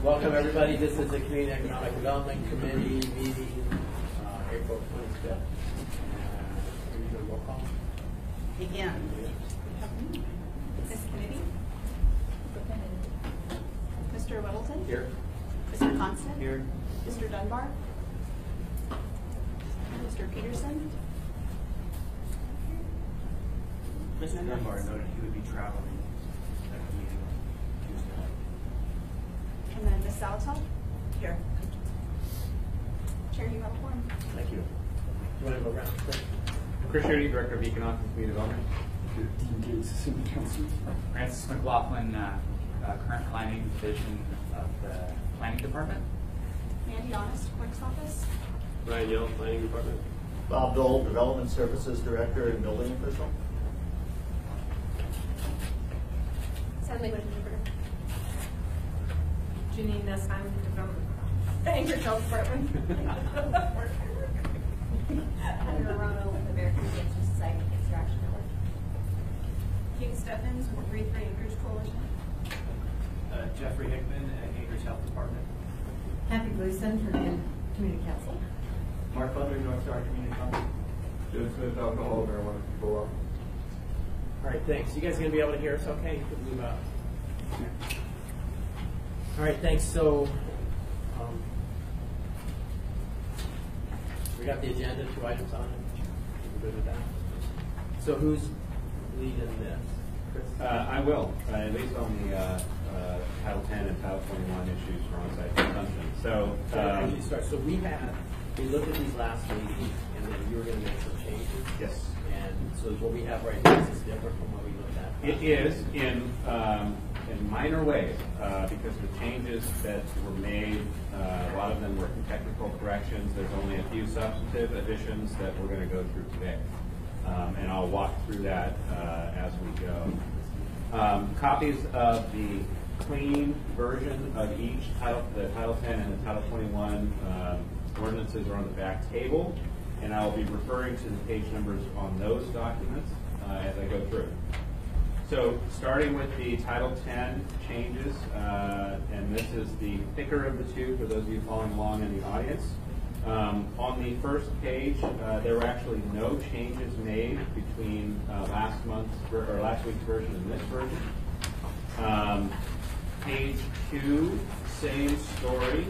Welcome everybody. This is the Community Economic Development Committee meeting April 25th. Roll call. Begin. Ms. Kennedy? Mr. Whittleton? Here. Mr. Constant? Here. Mr. Dunbar? Mr. Peterson? Mr. Dunbar noted he would be traveling at the meeting Tuesday. And then Ms. Salatel? Here. Chair, you have a quorum. Thank you. Do you want to go around? Chris Sherry, Director of Economic and Community Development. Dean Gates, Assistant Council. Francis McLaughlin, current planning division of the planning department. Mandy Honest, Clerk's Office. Ryan Yell, Planning Department. Bob Dole, Development Services Director and Building Official. Sadly, with interpreter. Janine Nessheim, Agriculture Department. Heather Arano with American Cancer Society Extraction Network. King Steffens, Reed Free Acres Coalition. Jeffrey Hickman at Acres Health Department. Happy Gleason for the Community Council. Mark Butler, North Star Community Council. Jim Smith, Alcohol, Marijuana Control Law. All right, thanks. You guys going to be able to hear us okay? You can move up. All right, thanks. So we got the agenda, 2 items on it. We're good with that. So who's leading this? Chris? I will, at least on the Title 10 and Title 21 issues for on-site consumption. So, Actually start. So we looked at these last meeting, and then you were going to make some changes. yes, And so what we have right now is different from what we looked at. it is in minor ways because the changes that were made, a lot of them were technical corrections. There's only a few substantive additions that we're going to go through today. And I'll walk through that as we go. Copies of the clean version of each the Title 10 and the Title 21 ordinances are on the back table, and I'll be referring to the page numbers on those documents as I go through. So starting with the Title 10 changes, and this is the thicker of the two for those of you following along in the audience. On the first page, there were actually no changes made between last week's version and this version. Page 2, same story.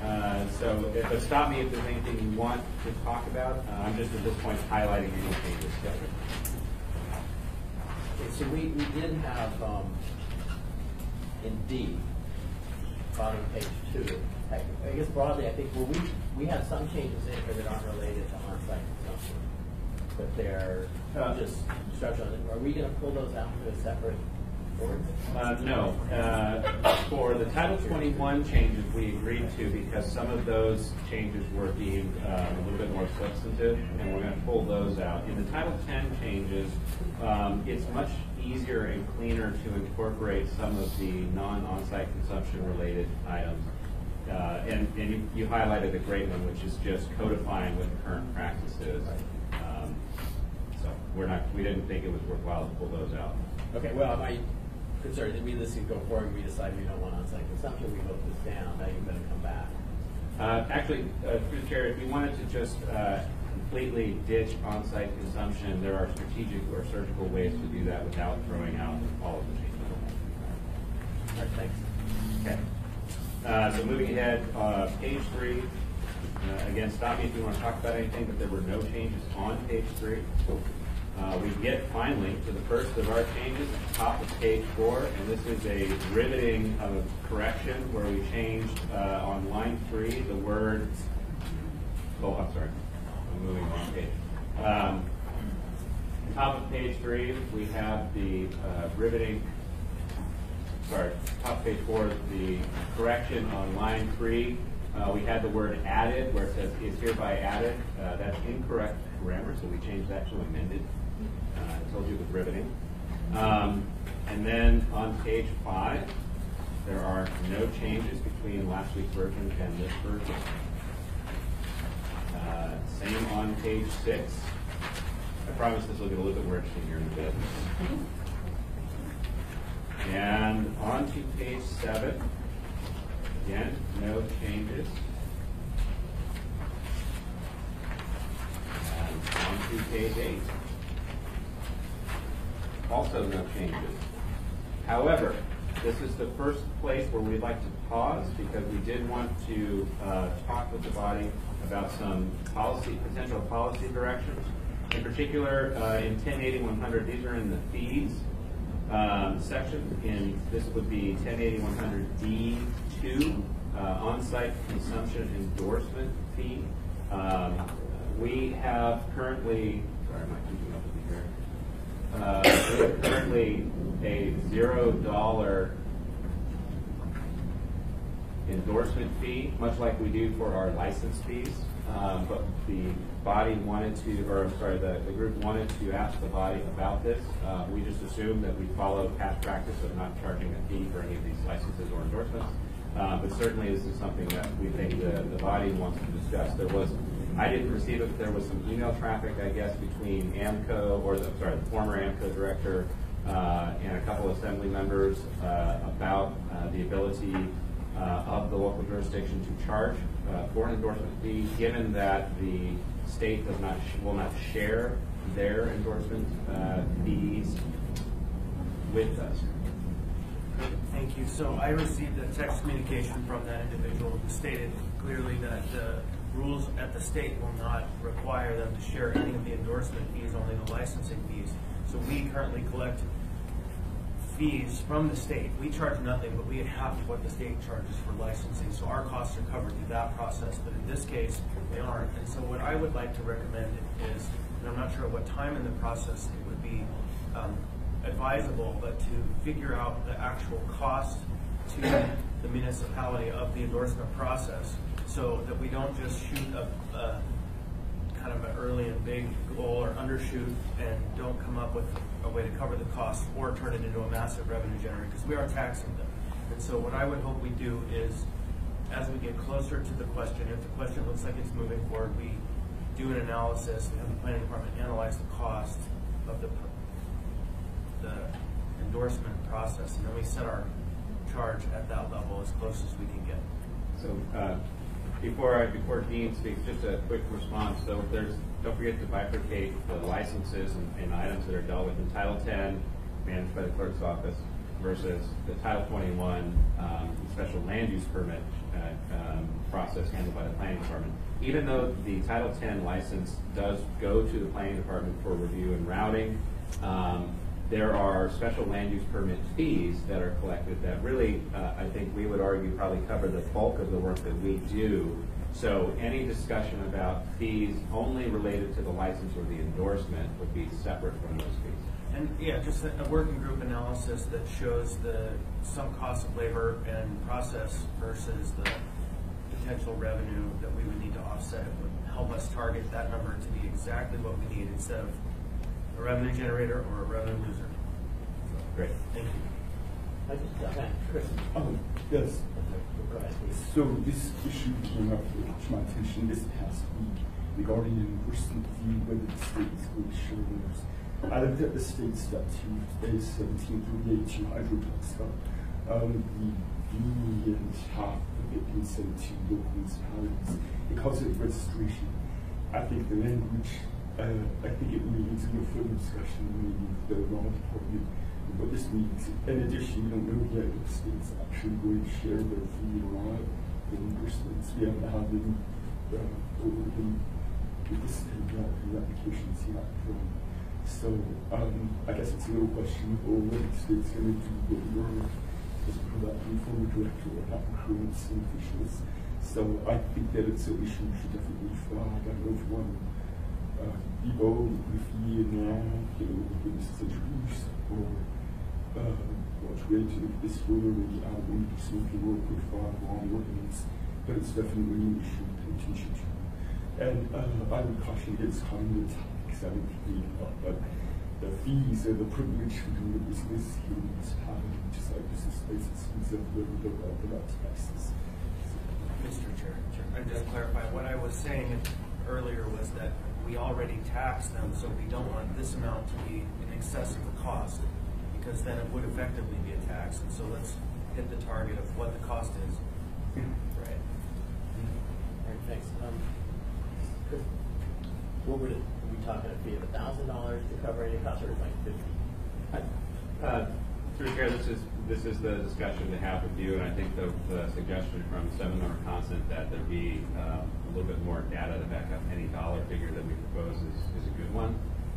But stop me if there's anything you want to talk about. I'm just at this point highlighting any changes. Okay, so we did have in D, bottom of page 2. I guess broadly, I think we have some changes in here that aren't related to on-site consumption, but they're just structural. Are we going to pull those out into a separate ordinance? No. For the Title 21 changes, we agreed to because some of those changes were deemed a little bit more substantive, and we're going to pull those out. In the Title 10 changes, it's much easier and cleaner to incorporate some of the non-on-site consumption related items. And you highlighted a great one, which is just codifying what the current practice is. So we didn't think it was worthwhile to pull those out. Okay, well, my concern is this can go forward, we decide we don't want on-site consumption, we vote this down, now you're going to come back. Actually, through the chair, if we wanted to just completely ditch on-site consumption, there are strategic or surgical ways to do that without throwing out all of the changes. All right, thanks. Okay. So moving ahead, page 3. Again, stop me if you want to talk about anything, but there were no changes on page 3. We get finally to the first of our changes at the top of page 4, and this is a riveting of correction where we changed on line 3 the word. Oh, I'm sorry. I'm moving on page. Top of page 3, we have the riveting. Sorry, top of page 4, the correction on line 3. We had the word added where it says is hereby added. That's incorrect grammar, so we changed that to amended. I told you it was riveting. And then on page 5, there are no changes between last week's version and this version. Same on page 6. I promise this will get a little bit more interesting here in a bit. And also no changes. However, this is the first place where we'd like to pause because we did want to talk with the body about some potential policy directions. In particular, in 1080-100, these are in the fees section. This would be 1080-100D2, on-site consumption endorsement fee. We have currently, sorry, am I keeping up with you here? We have currently a $0 endorsement fee, much like we do for our license fees. But the body wanted to, or I'm sorry, the group wanted to ask the body about this. We just assumed that we follow past practice of not charging a fee for any of these licenses or endorsements. But certainly this is something that we think the body wants to discuss. I didn't receive it, but there was some email traffic, I guess, between AMCO, or the former AMCO director and a couple of assembly members about the ability of the local jurisdiction to charge for an endorsement fee, given that the state will not share their endorsement fees with us. Thank you. So I received a text communication from that individual who stated clearly that the rules at the state will not require them to share any of the endorsement fees, only the licensing fees. So we currently collect fees from the state. We charge nothing, but we get half of what the state charges for licensing. So our costs are covered through that process, but in this case, they aren't. And so what I would like to recommend is, and I'm not sure at what time in the process it would be advisable, but to figure out the actual cost to the municipality of the endorsement process, so that we don't just shoot a kind of an early and big goal or undershoot and don't come up with a way to cover the cost or turn it into a massive revenue generator, because we are taxing them. And so what I would hope we do is, as we get closer to the question, if the question looks like it's moving forward, we do an analysis, we have the planning department analyze the cost of the endorsement process, and then we set our charge at that level as close as we can get. So before Dean speaks, just a quick response. So don't forget to bifurcate the licenses and items that are dealt with in Title 10, managed by the clerk's office, versus the Title 21 special land use permit process handled by the planning department. Even though the Title 10 license does go to the planning department for review and routing, there are special land use permit fees that are collected that really, I think we would argue, probably cover the bulk of the work that we do. So any discussion about fees only related to the license or the endorsement would be separate from those fees. And yeah, just a working group analysis that shows the sunk cost of labor and process versus the potential revenue that we would need to offset would help us target that number to be exactly what we need instead of a revenue generator or a revenue loser. Great. Thank you. I just Chris. Yes. Go ahead, please. So this issue came up to my attention this past week regarding reimbursement fee, whether the state is going to share theirs. I looked at the state statute, A1738-200 talks about the fee and half of it being sent to local municipalities. It calls it registration. I think the language, I think it needs a little further discussion, maybe with the law department, what this means. In addition, we don't know yet if the state's actually going to share their fee or not. The reimbursements, we haven't had any with the state yet, the applications yet from. So I guess it's a little questionable what the state's going to do with your, just for that former director or have current officials. So I think that it's an issue we should definitely flag. I don't know if one people with fee now, give this a truce or what's ready to look this further, maybe add 1% work with 5 long ordinance, but it's definitely an issue to pay attention to. And I would caution against calling it tax. I don't think but the fees are the privilege for doing the business here in the municipality, just like business licenses of the taxes. Mr. Chair, I just clarify, what I was saying earlier was that we already tax them, so we don't want this amount to be in excess of the cost, because then it would effectively be a tax. And so let's hit the target of what the cost is. Right. All right, thanks. Chris, what are we talking, a fee of $1,000 to cover any cost, or like $50? Through Chair, this is the discussion to have with you, and I think the suggestion from Seminole Constant that there be a little bit more data to back up any dollar figure that we propose is a good one.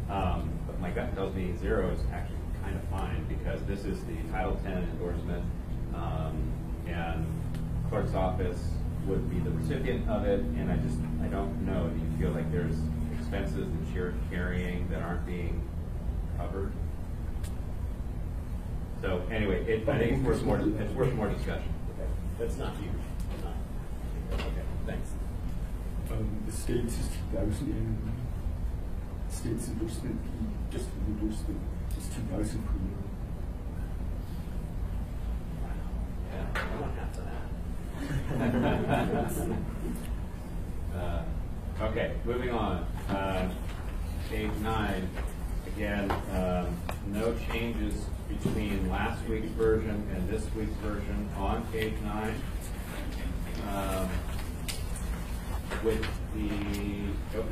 But my gut tells me 0 is actually kind of fine, because this is the Title 10 endorsement, and clerk's office would be the recipient of it, and I don't know, do you feel like there's expenses that you're carrying that aren't being covered? So anyway, I think it's worth more discussion. Okay. That's not huge. Okay, thanks. The state's is 2,000 annually. State's endorsement fee, just for the endorsement, is 2,000 per year. Yeah, I want half of that. Okay, moving on. Page 9. Again, no changes between last week's version and this week's version on page 9. With the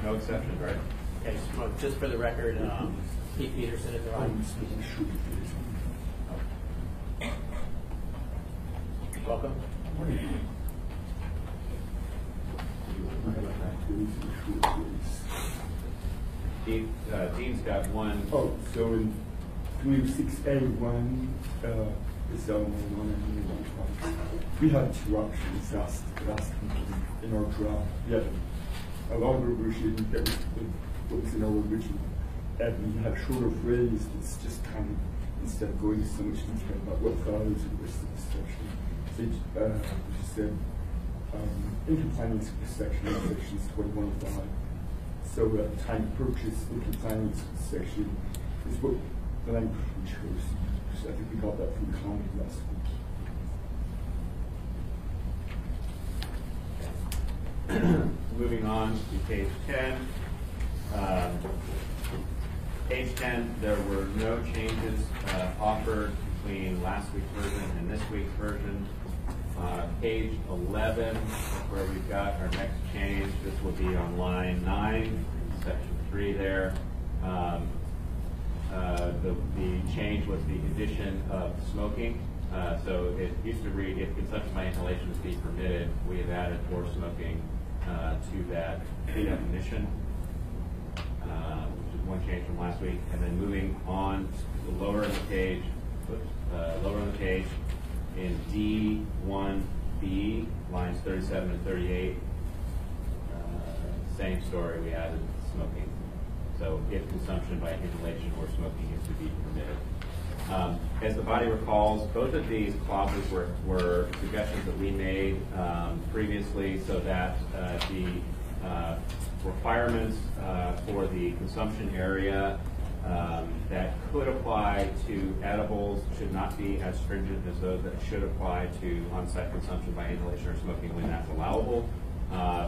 no exceptions, right? Okay, just for the record, Pete Peterson at the I'm right. speaking short of this. Welcome. Dean's got one. Oh, so in 306A1, is one, we had 2 options last week in our draft. We had a longer version that was what was in our original, and we had a shorter phrase that's just kind of, instead of going into so much detail about what follows in the rest of the section, we just said, in compliance with section 2105. So at the time of purchase, in compliance with section is what the language we chose. So I think we got that from the county last week. Moving on to page 10. Page 10, there were no changes offered between last week's version and this week's version. Page 11, where we've got our next change, this will be on line 9, section 3 there. The change was the addition of smoking. So it used to read, if consumption by inhalation is permitted, we have added for smoking to that definition, which is one change from last week. And then moving on to the lower in the page, in D1B, lines 37 and 38, same story, we added smoking. So if consumption by inhalation or smoking is to be permitted. As the body recalls, both of these clauses were suggestions that we made previously, so that the requirements for the consumption area that could apply to edibles should not be as stringent as those that should apply to on-site consumption by inhalation or smoking when that's allowable,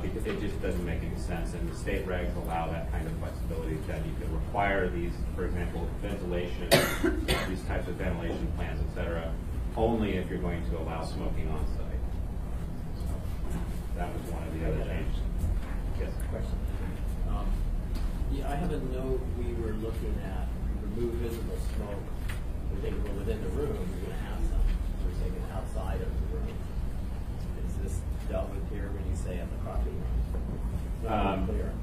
because it just doesn't make any sense. And the state regs allow that kind of flexibility, that you can require these, for example, ventilation, these types of ventilation plans, et cetera, only if you're going to allow smoking on-site. So that was one of the other changes. Yes. Question. Yeah, I have a note we were looking at remove visible smoke. We're thinking, well, within the room, you're going to have some. We're thinking outside of the room. Is this dealt with here when you say at the property room? Clear.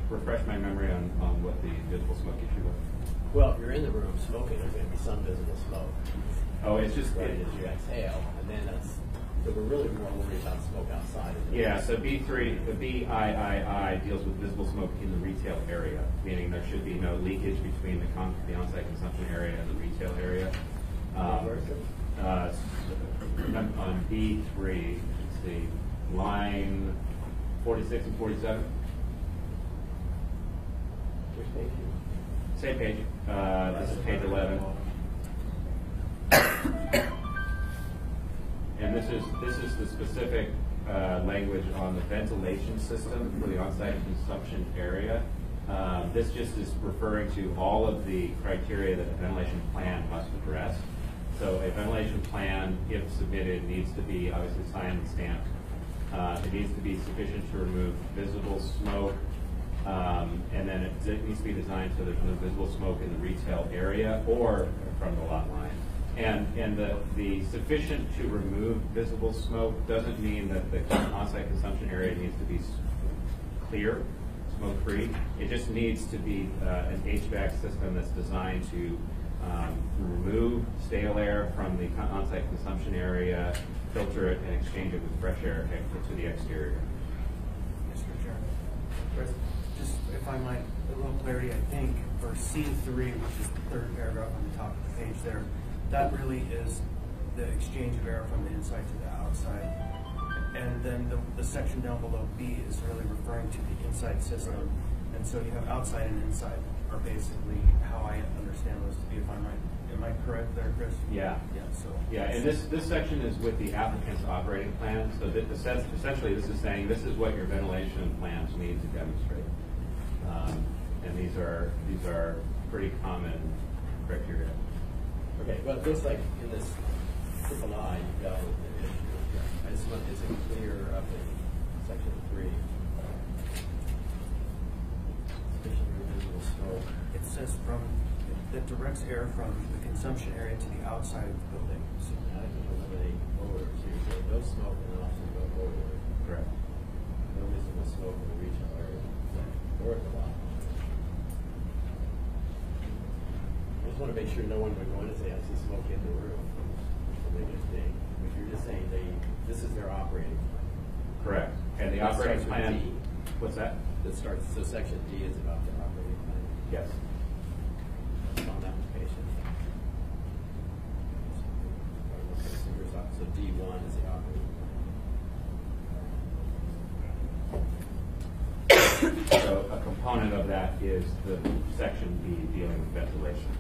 Refresh my memory on what the visible smoke issue was. Well, if you're in the room smoking, there's going to be some visible smoke. Oh, it's just right as you exhale, and then that's. So we're really more worried about smoke outside. Yeah, so B3, the BIII deals with visible smoke in the retail area, meaning there should be no leakage between the on-site consumption area and the retail area. On B3, let's see, line 46 and 47. Which page? Same page. This is page 11. And this is the specific language on the ventilation system for the on-site consumption area. This just is referring to all of the criteria that the ventilation plan must address. So a ventilation plan, if submitted, needs to be obviously signed and stamped. It needs to be sufficient to remove visible smoke, and then it needs to be designed so there's no visible smoke in the retail area or from the lot line. And the sufficient to remove visible smoke doesn't mean that the on-site consumption area needs to be clear, smoke-free. It just needs to be an HVAC system that's designed to remove stale air from the on-site consumption area, filter it, and exchange it with fresh air to the exterior. Mr. Chairman. Just, if I might, a little clarity, I think, for C3, which is the third paragraph on the top of the page there, that really is the exchange of air from the inside to the outside. And then the section down below B is really referring to the inside system. And so you have outside and inside are basically how I understand those to be, if I'm right. Am I correct there, Chris? Yeah. Yeah, so. Yeah, and this section is with the applicant's operating plan. So essentially, this is saying this is what your ventilation plans need to demonstrate. And these are pretty common criteria. Okay, well, it looks like in this triple I, you've got an issue. I just want, is it clear up in section 3? Sufficient residual smoke. It says that directs air from the consumption area to the outside of the building. So Now I can eliminate odor, so you're saying no smoke and also no odor. Correct. No visible smoke in the retail area. Or the lot. I just want to make sure no one would go in and say, I see smoke in the room. It's a big thing. If you're just saying this is their operating plan. Correct. And the That operating starts with plan. D. What's that? That starts, so section D is about their operating plan. Yes. On application. So D1 is the operating plan. So a component of that is the section B dealing with ventilation.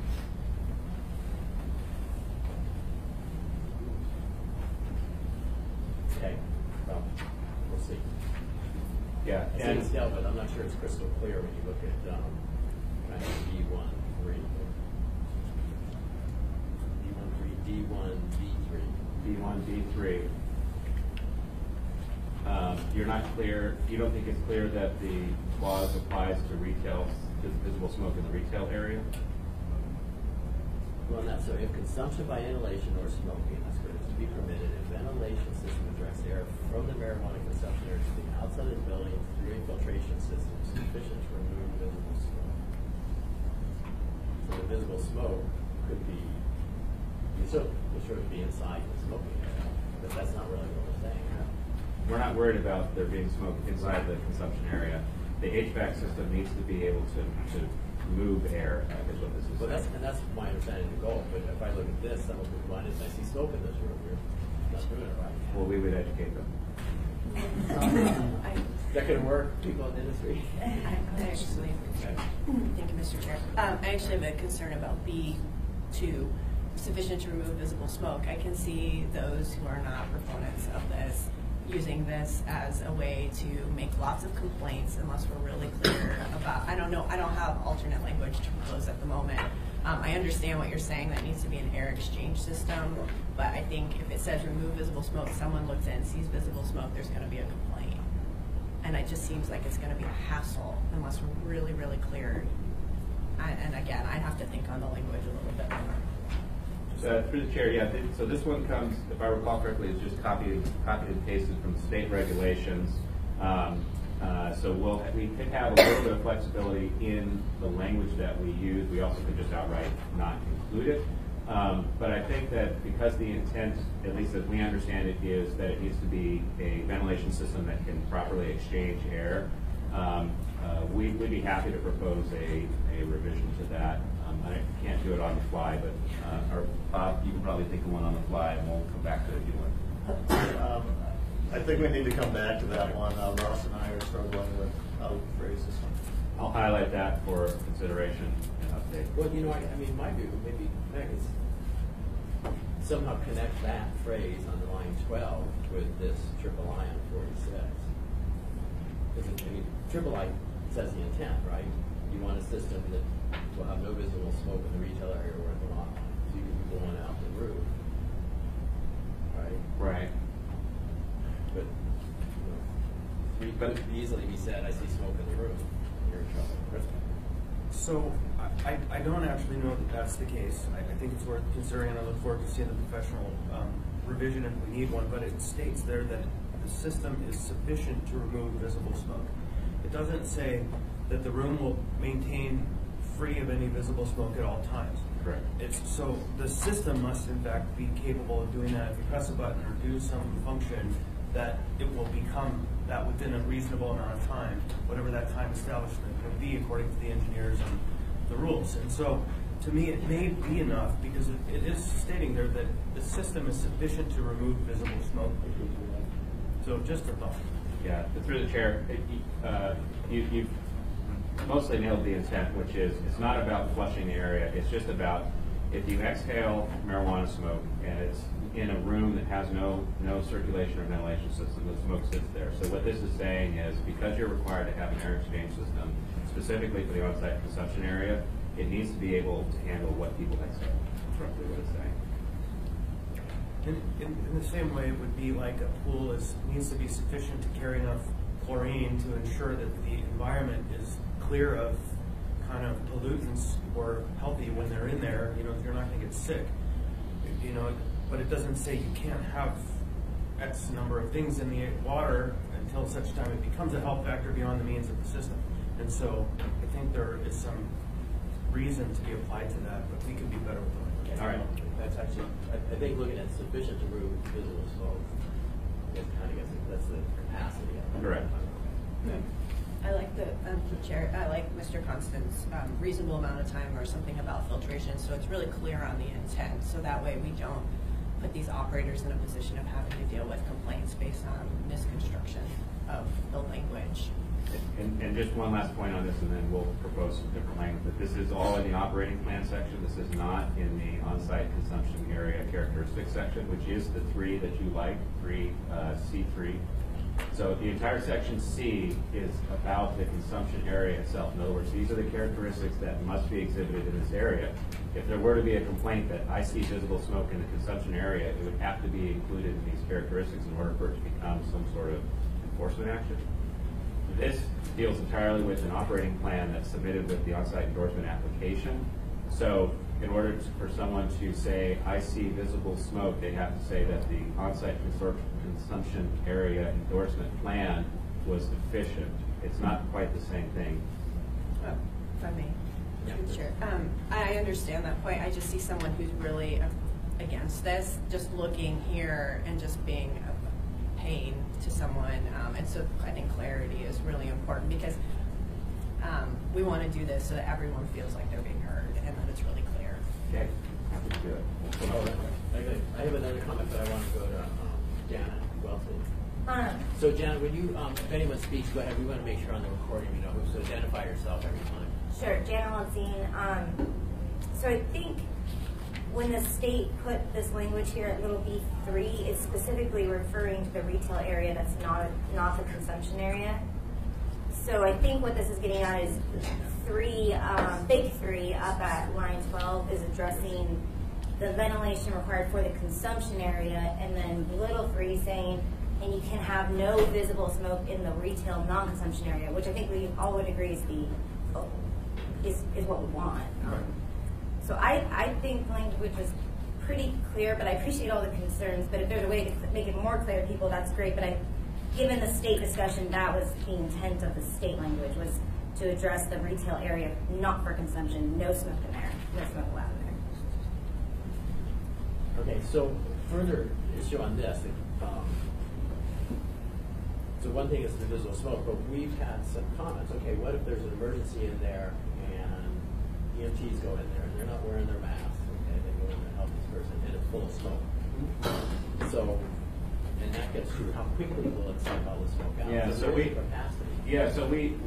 Okay, well, we'll see. Yeah, I see it's dealt with. I'm not sure it's crystal clear when you look at kind of D1, 3. D1, 3, D1, B3. B1, B3. You're not clear, you don't think it's clear that the clause applies to retail, to visible smoke in the retail area? Well, now, so if consumption by inhalation or smoking, that's good, is to be permitted, if ventilation system directs air from the marijuana consumption area to the outside of the building through a filtration system sufficient to remove visible smoke. So the visible smoke could be, so it should be inside the smoking area, but that's not really what we're saying. We're not worried about there being smoke inside the consumption area. The HVAC system needs to be able to move air, is what this is Well, saying. that's my understanding of the goal, but if I look at this, some of the one is I see smoke in this room, you're not doing it right. Well, we would educate them. That could work, people in the industry. I actually, thank you, Mr. Chair. I actually have a concern about B2, sufficient to remove visible smoke. I can see those who are not proponents of this using this as a way to make lots of complaints unless we're really clear about, I don't know, I don't have alternate language to propose at the moment. I understand what you're saying, that needs to be an air exchange system, but I think if it says remove visible smoke, someone looks in, sees visible smoke, there's gonna be a complaint. And it just seems like it's gonna be a hassle unless we're really, really clear. And again, I'd have to think on the language a little bit more. Through the chair, yeah, so this one comes, if I recall correctly, is just copied and pasted from state regulations. So we could have a little bit of flexibility in the language that we use. We also could just outright not include it. But I think that because the intent, at least as we understand it, is that it needs to be a ventilation system that can properly exchange air, we'd be happy to propose a revision to that. I can't do it on the fly, but or Bob, you can probably think of one on the fly, and we'll come back to it if you want. I think we need to come back to that one. Ross and I are struggling with how to phrase this one. I'll highlight that for consideration and update. Well, you know, I mean, my view, maybe Meg is somehow connect that phrase on line 12 with this triple I on 46. Because I mean, triple I says the intent, right? You want a system that will have no visible smoke in the retail area or at the lot line, so you can be blowing out the roof, right? Right. But you know, it could easily be said, I see smoke in the room, you're in trouble. So I don't actually know that that's the case. I think it's worth considering, and I look forward to seeing the professional revision if we need one, but it states there that the system is sufficient to remove visible smoke. It doesn't say that the room will maintain free of any visible smoke at all times. Correct. So the system must in fact be capable of doing that. If you press a button or do some function, that it will become that within a reasonable amount of time, whatever that time establishment would be according to the engineers and the rules. And so to me it may be enough because it is stating there that the system is sufficient to remove visible smoke. So just a thought. Yeah, through the chair, you've mostly nailed the intent, which is it's not about flushing the area. It's just about if you exhale marijuana smoke and it's in a room that has no circulation or ventilation system, the smoke sits there. So what this is saying is because you're required to have an air exchange system, specifically for the on-site consumption area, it needs to be able to handle what people exhale. That's roughly what it's saying. In the same way, it would be like a pool needs to be sufficient to carry enough chlorine to ensure that the environment is clear of kind of pollutants or healthy when they're in there. You know, you're not going to get sick. You know, but it doesn't say you can't have X number of things in the water until such time it becomes a health factor beyond the means of the system. And so I think there is some reason to be applied to that, but we could be better with it. All right. That's actually, I think looking at sufficient to remove visible smoke, it kind of gets that's the capacity of it. Correct. I like the chair. I like Mr. Constant's reasonable amount of time or something about filtration, so it's really clear on the intent. So that way we don't put these operators in a position of having to deal with complaints based on misconstruction of the language. And just one last point on this, and then we'll propose some different language. But this is all in the operating plan section. This is not in the on-site consumption area characteristics section, which is the 3 that you like, C3. So the entire section C is about the consumption area itself. In other words, these are the characteristics that must be exhibited in this area. If there were to be a complaint that I see visible smoke in the consumption area, it would have to be included in these characteristics in order for it to become some sort of enforcement action. This deals entirely with an operating plan that's submitted with the on-site endorsement application. So in order for someone to say, I see visible smoke, they have to say that the on-site consumption area endorsement plan was deficient. It's not quite the same thing. Oh, if I may. Sure. I understand that point. I just see someone who's really against this, just looking here and just being a pain to someone. And so I think clarity is really important because we want to do this so that everyone feels like they're being heard and that it's really clear. Okay, happy to do it. I have another comment, but I want to go to Janet Welty. So Janet, when you, if anyone speaks, go ahead. We want to make sure on the recording you know who, so identify yourself every time. Sure, Janet Welty. So I think when the state put this language here at little b3, it's specifically referring to the retail area that's not the consumption area. So I think what this is getting at is big 3 up at line 12 is addressing the ventilation required for the consumption area, and then little 3 saying, and you can have no visible smoke in the retail non-consumption area, which I think we all would agree is what we want. So I think the language is pretty clear, but I appreciate all the concerns. But if there's a way to make it more clear to people, that's great. But given the state discussion, that was the intent of the state language, was to address the retail area, not for consumption, no smoke in there, no smoke allowed in there. Okay, so further issue on this. So one thing is the visible smoke, but we've had some comments. Okay, what if there's an emergency in there and EMTs go in there and they're not wearing their masks? Okay, they go in there to help this person and it's full of smoke. So, and that gets through. How quickly will it suck all the smoke out? Yeah, so we capacity. Yeah, so we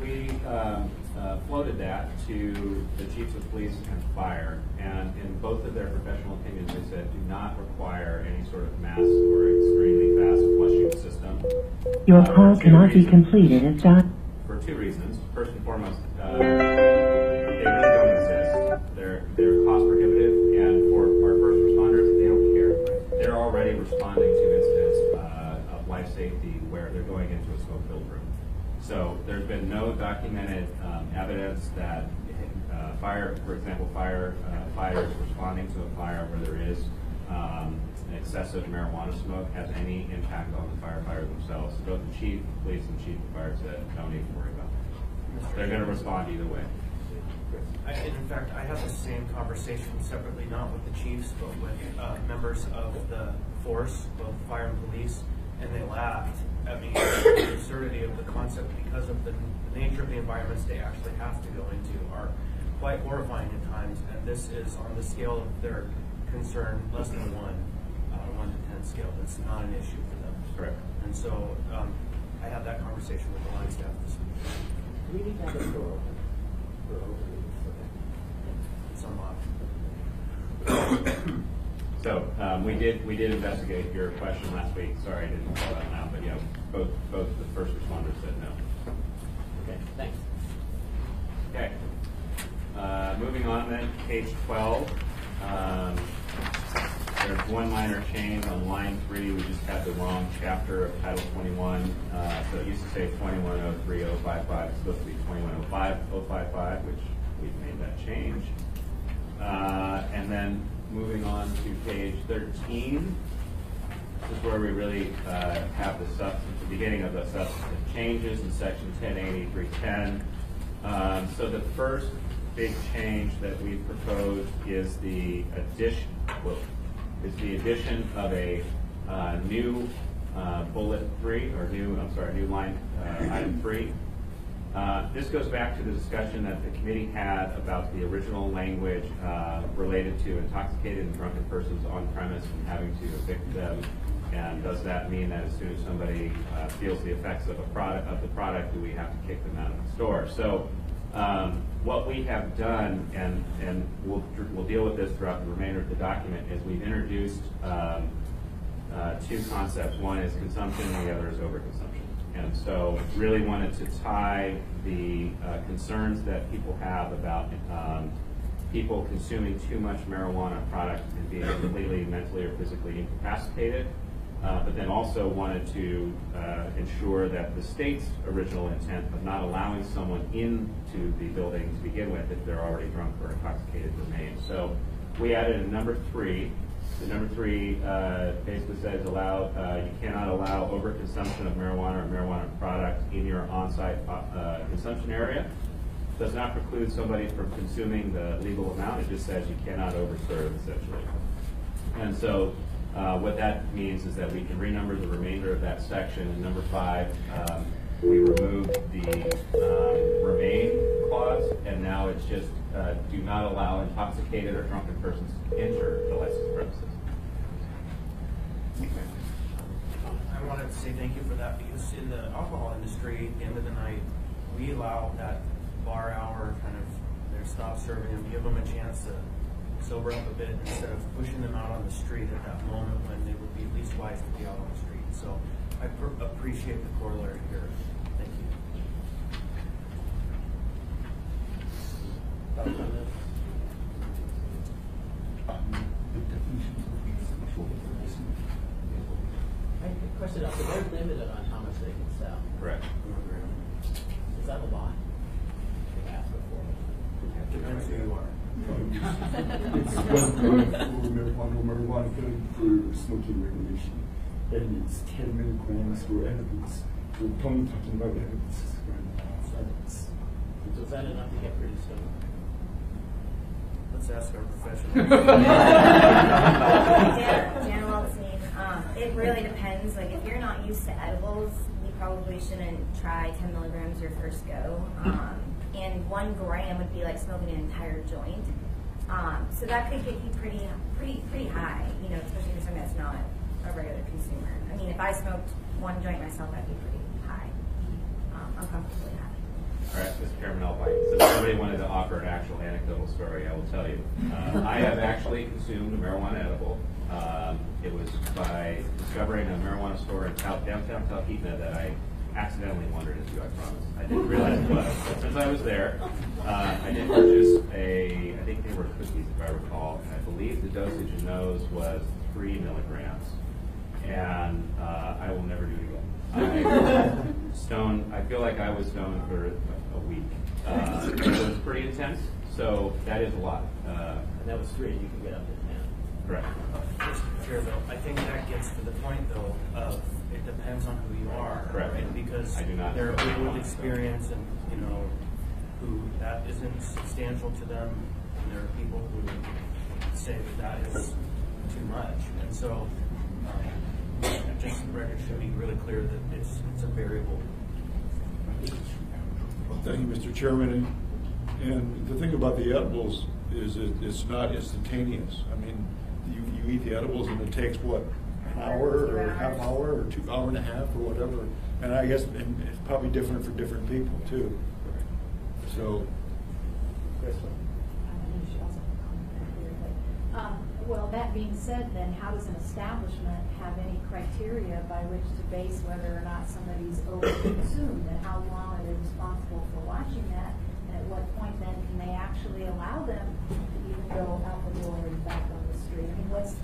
floated that to the chiefs of police and fire, and in both of their professional opinions, they said do not require any sort of mass or extremely fast flushing system. Your call cannot be completed at that. For 2 reasons. First and foremost, they really don't exist. They're cost prohibitive, and for our first responders, they don't care. They're already responding to incidents of life safety where they're going into a smoke-filled room. So there's been no documented evidence that fire, for example, fires responding to a fire where there is excessive marijuana smoke has any impact on the firefighters themselves. So both the chief of police and the chief of fire said, don't even worry about it. They're going to respond either way. In fact, I had the same conversation separately, not with the chiefs, but with members of the force, both fire and police, and they laughed at me at the absurdity of the concept because of the nature of the environments they actually have to go into are quite horrifying at times, and this is on the scale of their concern, less than 1 to 10 scale. That's not an issue for them. Correct. And so I had that conversation with the line staff this week. We need to have a door open. It's unlocked. So we did investigate your question last week. Sorry, I didn't call that out, but yeah, both the first responders said no. Okay, thanks. Okay. Moving on then, page 12. There's one minor change on line 3. We just had the wrong chapter of Title 21. So it used to say 2103.055. It's supposed to be 2105.055, which we've made that change. And then moving on to page 13. This is where we really have the beginning of the substantive changes in section 1083.10. So the first big change that we proposed is the addition of a new bullet 3, or new line item 3. This goes back to the discussion that the committee had about the original language related to intoxicated and drunken persons on premise and having to evict them. And does that mean that as soon as somebody feels the effects of the product, do we have to kick them out of the store? So what we have done, and we'll deal with this throughout the remainder of the document, is we've introduced 2 concepts. One is consumption, and the other is overconsumption. And so really wanted to tie the concerns that people have about people consuming too much marijuana product and being completely mentally or physically incapacitated, but then also wanted to ensure that the state's original intent of not allowing someone into the building to begin with if they're already drunk or intoxicated remains. So we added a number 3. The number 3 basically says you cannot allow overconsumption of marijuana or marijuana product in your on-site consumption area. Does not preclude somebody from consuming the legal amount. It just says you cannot overserve, essentially. And so what that means is that we can renumber the remainder of that section. In number 5, we removed the remain clause, and now it's just do not allow intoxicated or drunken persons to enter the licensed premises. I wanted to say thank you for that, because in the alcohol industry, at the end of the night, we allow that bar hour kind of, they stop serving them, give them a chance to sober up a bit instead of pushing them out on the street at that moment when they would be least wise to be out on the street. So I appreciate the corollary here. Thank you. I question out, they're limited on how much they can sell. Correct. Is that a lot? They ask for Depends who you are. It's one for marijuana code for smoking regulation, and it's 10 milligrams for edibles. We're only talking about edibles right now. So is that enough to get pretty stoned? Let's ask our professional. Dan Waldstein. It really depends. Like, if you're not used to edibles, you probably shouldn't try 10 milligrams your first go. And 1 gram would be like smoking an entire joint. So that could get you pretty high, you know, especially for somebody that's not a regular consumer. I mean, if I smoked 1 joint myself, I'd be pretty high, uncomfortably high. All right, Mr. Chairman, I'll bite. So if somebody wanted to offer an actual anecdotal story, I will tell you. I have actually consumed a marijuana edible. It was by discovering a marijuana store in downtown Talkeetna that I accidentally wandered into, I promise. I didn't realize it was. But since I was there, I did purchase I think they were cookies if I recall, and I believe the dosage in those was 3 milligrams. And I will never do it again. I feel like I was stoned for a week. It was pretty intense, So that is a lot. And that was 3, you can get up to 10. Correct. Mr. Chair, though, I think that gets to the point, though, of it depends on who you are. Correct. Right? Because I do not there are know. people with experience and, you know, who that isn't substantial to them, and there are people who say that that is too much. And so, just the record should be really clear that it's a variable. Well, thank you, Mr. Chairman. And the thing about the edibles is it's not instantaneous. I mean, you eat the edibles and it takes, what, an hour or a half hour or 2 hour and a half or whatever. And I guess it's probably different for different people, too. So. Well, that being said, then how does an establishment have any criteria by which to base whether or not somebody's over-consumed, and how long are they responsible for watching that? And at what point then can they actually allow them to even go out the door and back on the street? I mean, what's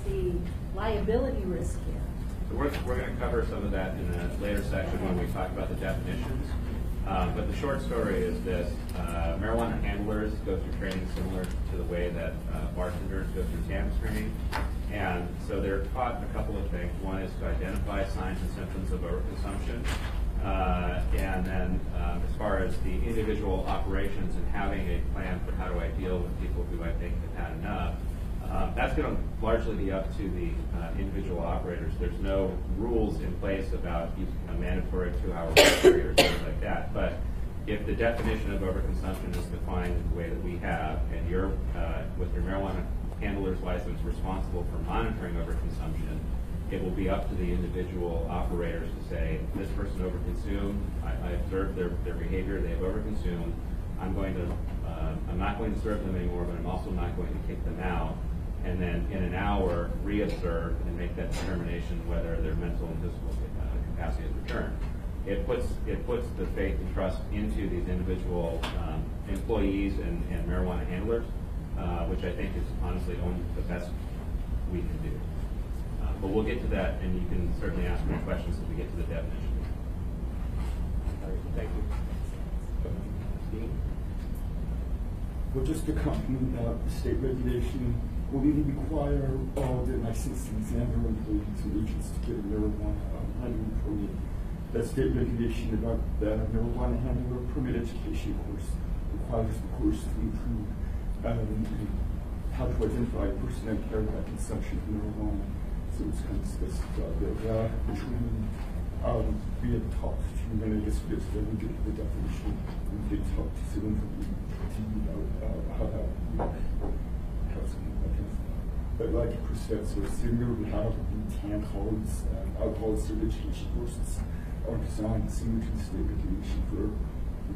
the liability risk here? So we're going to cover some of that in a later section when we talk about the definitions. But the short story is this. Marijuana handlers go through training similar to the way that bartenders go through cannabis training. And so they're taught a couple of things. One is to identify signs and symptoms of overconsumption. And then as far as the individual operations and having a plan for how do I deal with people who I think have had enough, that's going to largely be up to the individual operators. There's no rules in place about a mandatory 2-hour period or things like that. But if the definition of overconsumption is defined in the way that we have, and you're, with your marijuana handler's license, responsible for monitoring overconsumption, it will be up to the individual operators to say, this person overconsumed, I observed their behavior, they have overconsumed, I'm not going to serve them anymore, but I'm also not going to kick them out. And then in an hour, reobserve and make that determination whether their mental and physical capacity is returned. It puts the faith and trust into these individual employees and marijuana handlers, which I think is honestly only the best we can do. But we'll get to that, and you can certainly ask more questions as we get to the definition. Thank you. Dean? Well, just to complement that, the state regulation will even require all the licensed examiner employees and agents to get a marijuana handling permit. That state regulation about the marijuana handler permit education course requires the course to include how to identify a person impaired by consumption of marijuana. So it's kind of specified there. Between we had talked to you, and I guess we get to the definition. We did talk to someone from the about how that helps them identify. But like Chris said, so similar, we have the TAN colleagues, alcohol certification courses are designed similar to the state regulation for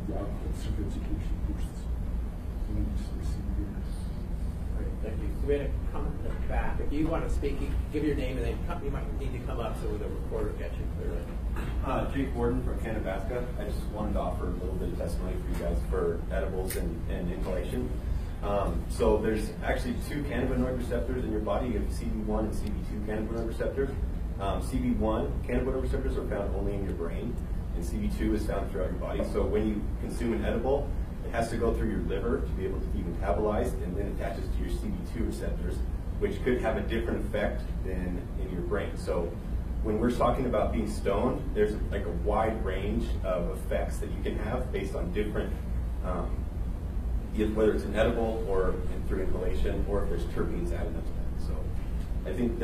the alcohol certification courses. So let me just receive yours. Great, thank you. So we had a comment in the back. If you want to speak, you give your name and then you might need to come up so the recorder gets you clearly. Jake Warden from Canabasca. I just wanted to offer a little bit of testimony for you guys for edibles and inhalation. So there's actually 2 cannabinoid receptors in your body. You have CB1 and CB2 cannabinoid receptors. CB1 cannabinoid receptors are found only in your brain, and CB2 is found throughout your body. So when you consume an edible, it has to go through your liver to be able to be metabolized, and then attaches to your CB2 receptors, which could have a different effect than in your brain. So when we're talking about being stoned, there's like a wide range of effects that you can have based on different, whether it's an edible or through inhalation, or if there's terpenes added into that. So I think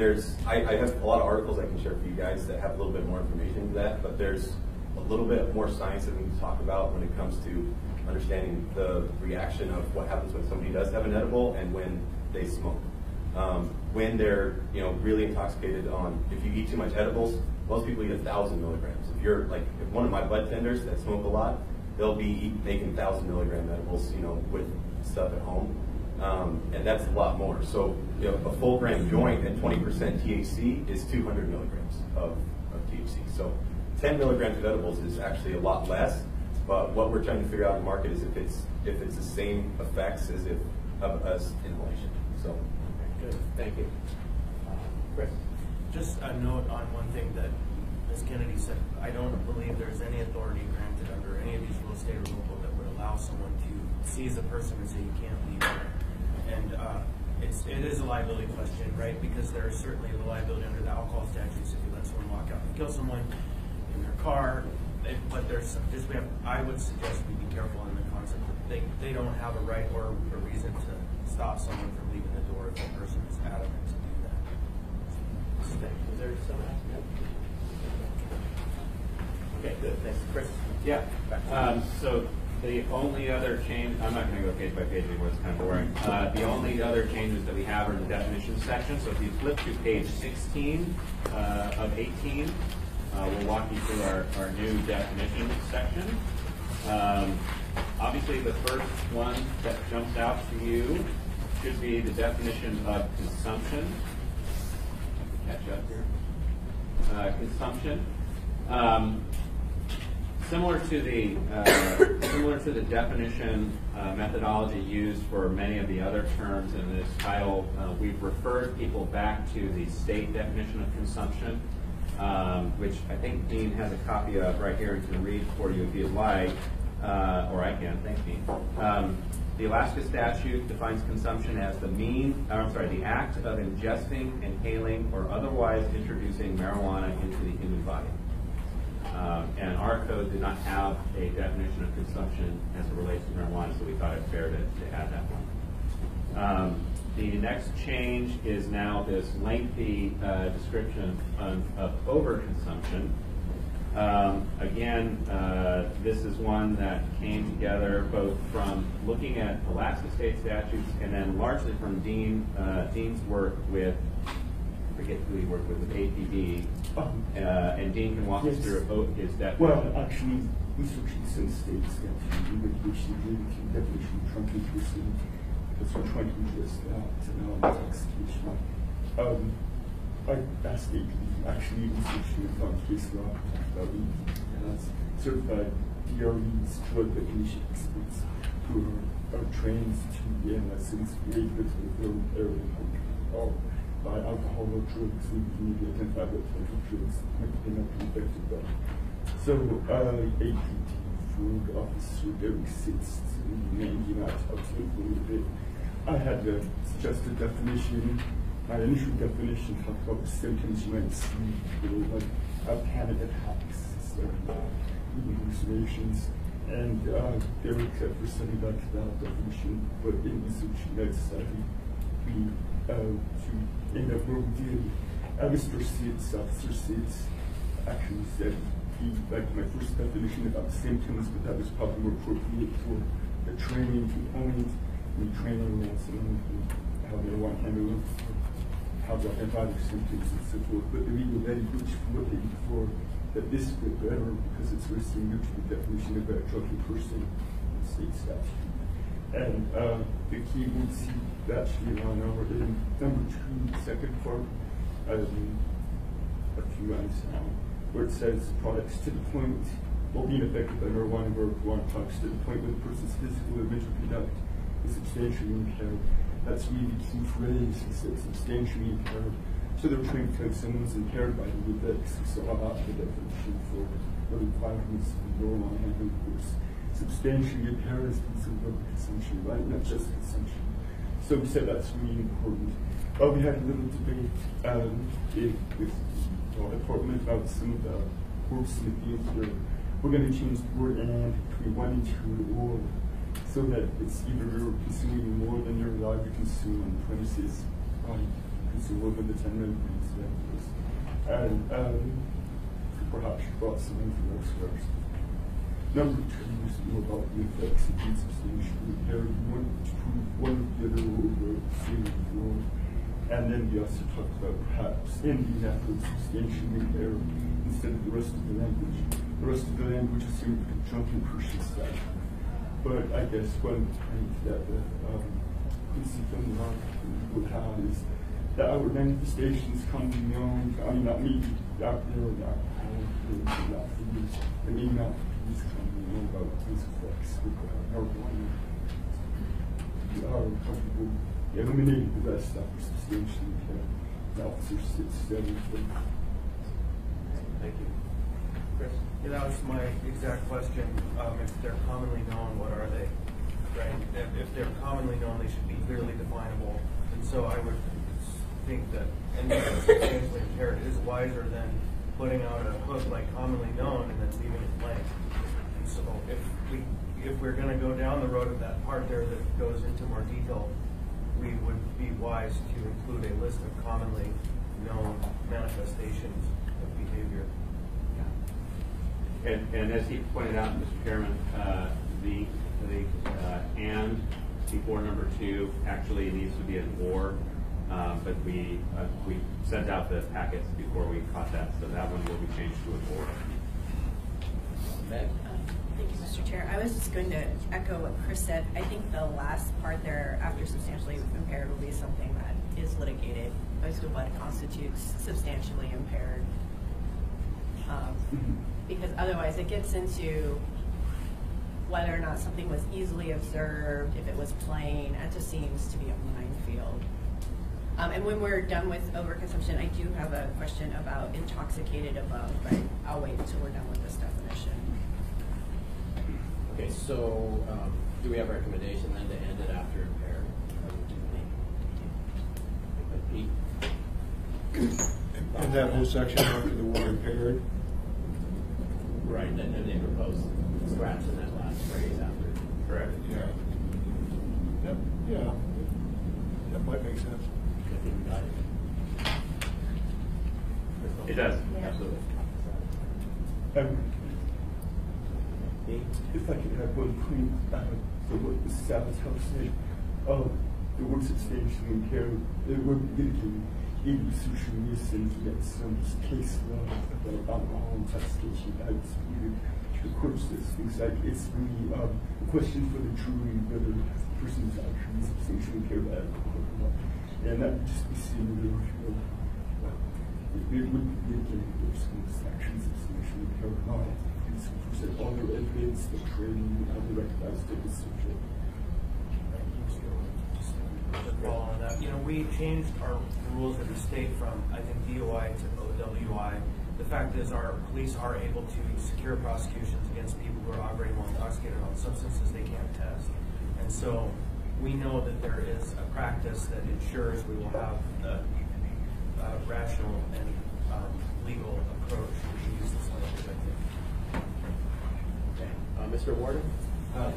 I have a lot of articles I can share for you guys that have a little bit more information into that, but there's a little bit more science that we need to talk about when it comes to understanding the reaction of what happens when somebody does have an edible and when they smoke. When they're really intoxicated on, if you eat too much edibles, most people eat 1,000 milligrams. If one of my bud tenders that smoke a lot, they'll be making 1,000 milligram edibles, with stuff at home, and that's a lot more. So a full gram joint at 20% THC is 200 milligrams of THC. So 10 milligrams of edibles is actually a lot less. But what we're trying to figure out in the market is if it's the same effects as inhalation. So. Good, thank you. Chris? Just a note on one thing that Ms. Kennedy said. I don't believe there's any authority granted under any of these rules, state or local, that would allow someone to seize the person and say you can't leave there. And it is a liability question, right? Because there is certainly the liability under the alcohol statutes if you let someone walk out and kill someone in their car. But I would suggest we be careful in the concept that they don't have a right or a reason to stop someone from leaving the door if that person is adamant to do that. Is there someone else? Okay, good. Thanks, Chris. Yeah. So the only other change, I'm not going to go page by page anymore, it's kind of boring. The only other changes that we have are in the definitions section. So if you flip to page 16 of 18, we'll walk you through our new definitions section. Obviously, the first one that jumps out to you should be the definition of consumption. Catch up here. Consumption. Similar to the definition methodology used for many of the other terms in this title, we've referred people back to the state definition of consumption, which I think Dean has a copy of right here and can read for you if you'd like, or I can. Thanks, Dean. The Alaska statute defines consumption as the act of ingesting, inhaling, or otherwise introducing marijuana into the human body. And our code did not have a definition of consumption as it relates to marijuana, so we thought it fair to add that one. The next change is now this lengthy description of overconsumption. Again, this is one that came together both from looking at Alaska state statutes and then largely from Dean's work with, I forget who he worked with APD, and Dean can walk us through his definition. Well, actually, researching some state statute in which the definition of truncated person, because we're trying to address that execution. I asked APD, actually researching a case law about and that's certified DREs, drug definition experts, who are trained to analyze things related to the film area or by alcohol or drugs, and we need to identify what type of drugs might be not affected by. So, APD food officer Derek sits in the main United States a little bit. I had suggested definition. My initial definition talked about the symptoms you might see, like panic attacks, hallucinations, and Derek presented back to that definition, but in research United Society, we end up where we did. Mr. Seitz, Officer Seitz, actually said he liked my first definition about symptoms, but that was probably more appropriate for the training component, and training that's how they want to handle them, how to identify the symptoms and so forth. But the legal language we're looking for that this bit better because it's very similar to the definition of a drunken person in the state statute. And the key would see actually on over in number 2, second part, a few lines down, where it says products to the point, while being affected by marijuana or marijuana products to the point where the person's physical or mental conduct is substantially impaired. That's really the key phrase. It says substantially impaired. So they're trying to think someone's impaired by the effects. So the definition for what requirements of marijuana was substantially impaired as consumer consumption, right? Not just consumption. So we said that's really important. We had a little debate with the department about some of the words in the field here. We're going to change the word and between 1 and 2 or, so that it's either you're consuming more than you're allowed to consume on the premises, consume over the 10 milligrams. And perhaps you brought some in from elsewhere. Number 2 is more about the effects of being substantially impaired. You want to prove one or the other over the world. And then we also talked about perhaps ending that with substantially impaired instead of the rest of the language. The rest of the language is sort of a drunken person style. But I guess one point that the Quincy film would have is that our manifestations come beyond, I mean, not me out there or not for years, and maybe not for years come beyond about these effects with marijuana. We are comfortable eliminating the rest after substantially impaired. The officer sits steady. Thank you. Chris? Yeah, that was my exact question. If they're commonly known, what are they? right? If they're commonly known, they should be clearly definable. And so I would think that anything that's substantially impaired is wiser than putting out a hook like commonly known and then leaving it blank. And so if we're going to go down the road of that part there that goes into more detail, we would be wise to include a list of commonly known manifestations of behavior. And as he pointed out, Mr. Chairman, the and before number 2 actually needs to be an or, but we sent out the packets before we caught that, so that one will be changed to an or. Meg? Thank you, Mr. Chair. I was just going to echo what Chris said. I think the last part there, after substantially impaired, will be something that is litigated as to what constitutes substantially impaired. Because otherwise it gets into whether or not something was easily observed, if it was plain. It just seems to be a minefield. And when we're done with overconsumption, I do have a question about intoxicated above, but I'll wait until we're done with this definition. Okay, so do we have a recommendation then to end it after impaired? Pete? And that whole section after the word impaired? Right, and they propose scratching that last phrase after. Correct. Yeah. Yep. Yeah. That might make sense. I think we got it. It does. Yeah. Absolutely. If I could have one point, for what Mrs. Sabatell said, the word substantially impaired, the word mitigated, able to miss and get some case law about alcohol intoxication. I disputed the court says things like it's really a question for the jury whether the person is actually substantially impaired by alcohol or not. And that would just be similar, it would be again if someone is actually substantially impaired or not. Present other evidence, the training, the recognized etc. Just follow on that. You know, we changed our rules of the state from, I think, DUI to OWI. The fact is our police are able to secure prosecutions against people who are operating while intoxicated on substances they can't test. And so we know that there is a practice that ensures we will have a rational and legal approach to use this language, I think. Mr. Warden?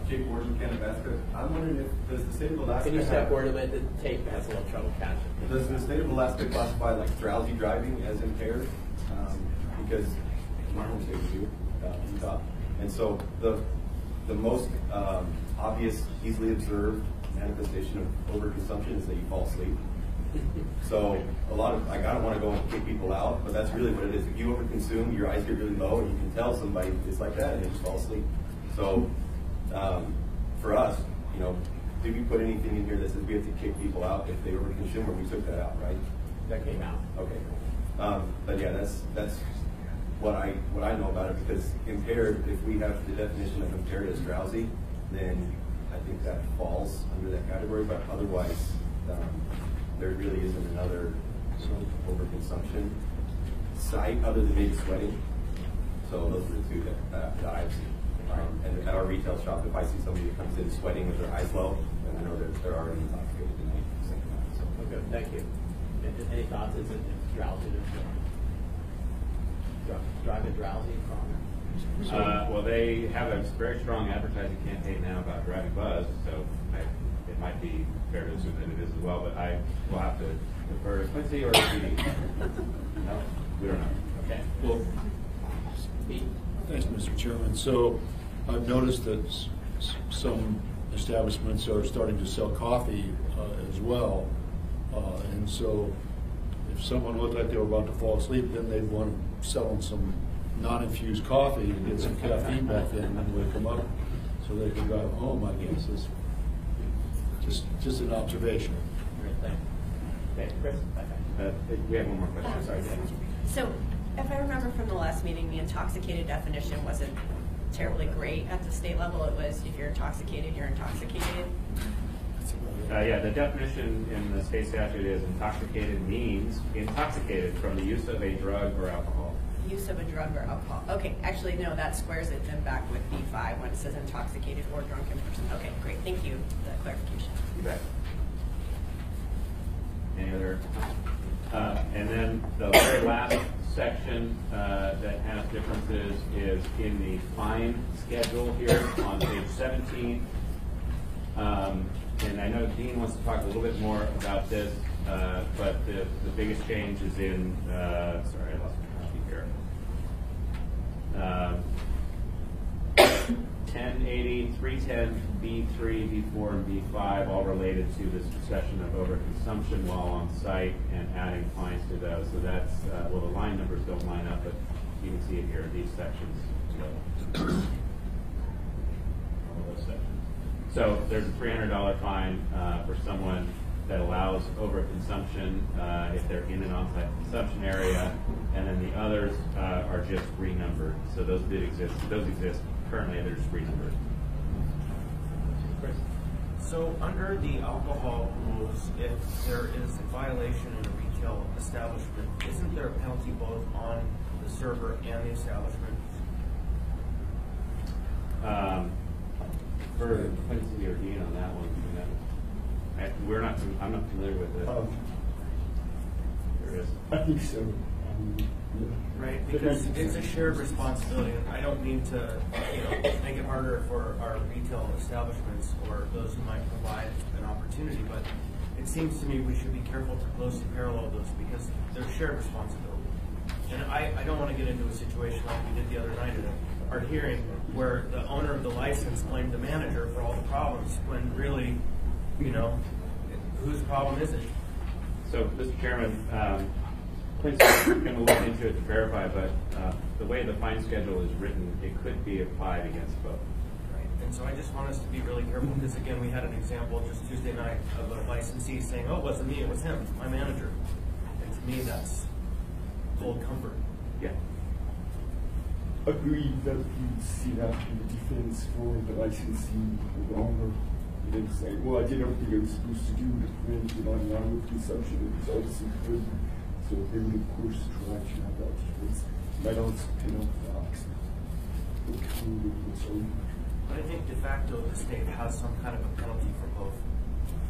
Jake Warden, Canabasca. I'm wondering if, does the state of Alaska Can you step forward a bit? The tape has a little trouble catching. Does the state of Alaska classify like drowsy driving as impaired? Because my home state is Utah. And so the most obvious, easily observed manifestation of overconsumption is that you fall asleep. So a lot of, I don't want to go and kick people out, but that's really what it is. If you overconsume, your eyes get really low, and you can tell somebody it's like that, and they just fall asleep. So for us, you know, did we put anything in here that says we have to kick people out if they overconsume, or we took that out, right? That came out. Okay. But yeah, that's what I know about it, because impaired, if we have the definition of impaired as drowsy, then I think that falls under that category. But otherwise, there really isn't another overconsumption site other than maybe sweating. So those are the two that I've seen. And at our retail shop, if I see somebody that comes in sweating with their eyes low, then I know they're already intoxicated and they think that. So. Okay, thank you. Any thoughts? Is it drowsiness? Driving drowsy? Well, they have a very strong advertising campaign now about driving buzz, so it might be fair to assume that it is as well, but I will have to defer to Quincy or Judy. No, we don't know. Okay. Well, Pete? thanks, Mr. Chairman. So I've noticed that some establishments are starting to sell coffee as well. And so if someone looked like they were about to fall asleep, then they'd want to sell them some non-infused coffee and get some caffeine back in and wake them up so they can drive home, I guess. It's just an observation. Great, thanks. Okay, Chris? We have one more question. Sorry, Dan. So, if I remember from the last meeting, the intoxicated definition wasn't terribly great at the state level. It was, if you're intoxicated, you're intoxicated. Yeah, the definition in the state statute is intoxicated means intoxicated from the use of a drug or alcohol. use of a drug or alcohol. Okay, actually, no, that squares it then back with B5 when it says intoxicated or drunken person. Okay, great, thank you for that clarification. You bet. Any other? And then the very last section that has differences is in the fine schedule here on page 17. And I know Dean wants to talk a little bit more about this, but the biggest change is in, sorry, I lost my copy here. 1080, 310, B3, B4, and B5, all related to this discussion of overconsumption while on site and adding fines to those. So that's, well, the line numbers don't line up, but you can see it here, these sections. All of those sections. So there's a $300 fine for someone that allows overconsumption if they're in an on-site consumption area, and then the others are just renumbered. So those did exist. Those exist currently. They're just renumbered. So under the alcohol rules, if there is a violation in a retail establishment, isn't there a penalty both on the server and the establishment? For Quincy or Dean on that one, I'm not familiar with it. There is. I think so. Right, because it's a shared responsibility. I don't mean to, make it harder for our retail establishments or those who might provide an opportunity, but it seems to me we should be careful to closely parallel those because they're shared responsibility. And I don't want to get into a situation like we did the other night at our hearing where the owner of the license blamed the manager for all the problems when really, whose problem is it? So, Mr. Chairman, Quincy is going to look into it to verify, but the way the fine schedule is written, it could be applied against both. Right, and so I just want us to be really careful because, again, we had an example just Tuesday night of a licensee saying, oh, it wasn't me, it was him, my manager. And to me, that's full comfort. Yeah. Agree that you see that in the defense for the licensee or the owner. They say, well, I did everything I was supposed to do to prevent consumption. It was obviously good. So they would, of course, try to have that defense. Might also pin up the accident. But I think de facto the state has some kind of a penalty for both.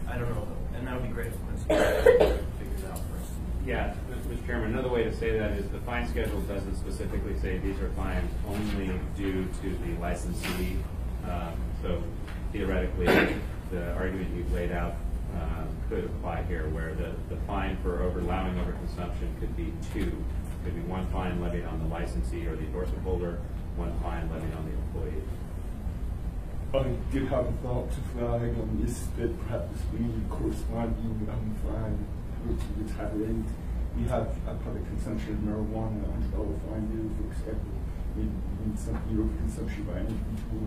I don't know, and that would be great if Quincy figures it out for us. Yeah, Mr. Chairman, another way to say that is the fine schedule doesn't specifically say these are fines only due to the licensee. So theoretically, the argument you've laid out could apply here, where the fine for allowing overconsumption could be two. It could be one fine levied on the licensee or the endorsement holder, one fine levied on the employee. I did have a thought to flag on this that perhaps we corresponding fine which is retaliate. We have a public consumption of marijuana, $100 fine bill, for example, in some consumption by any people.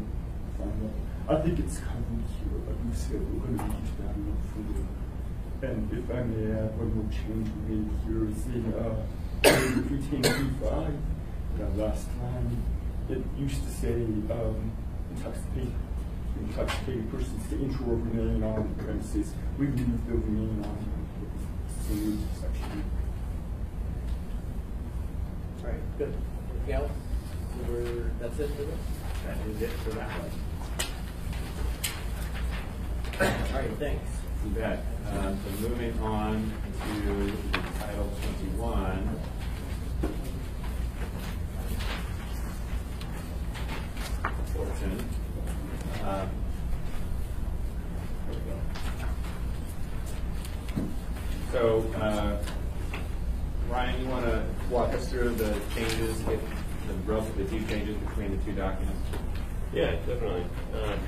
I think it's covered here, but we said we're going to reach that enough further. And if I may add, one more change we made here is in 310B5, last time, it used to say intoxicated persons to enter or remain on the premises. We moved the remain on section. All right, good. Anything else? That's it for this? That is it for that one. All right, thanks. You bet. So moving on to Title 21. Fortune. There we go. So, Ryan, you want to walk us through the changes, the relatively few changes between the two documents? Yeah, definitely.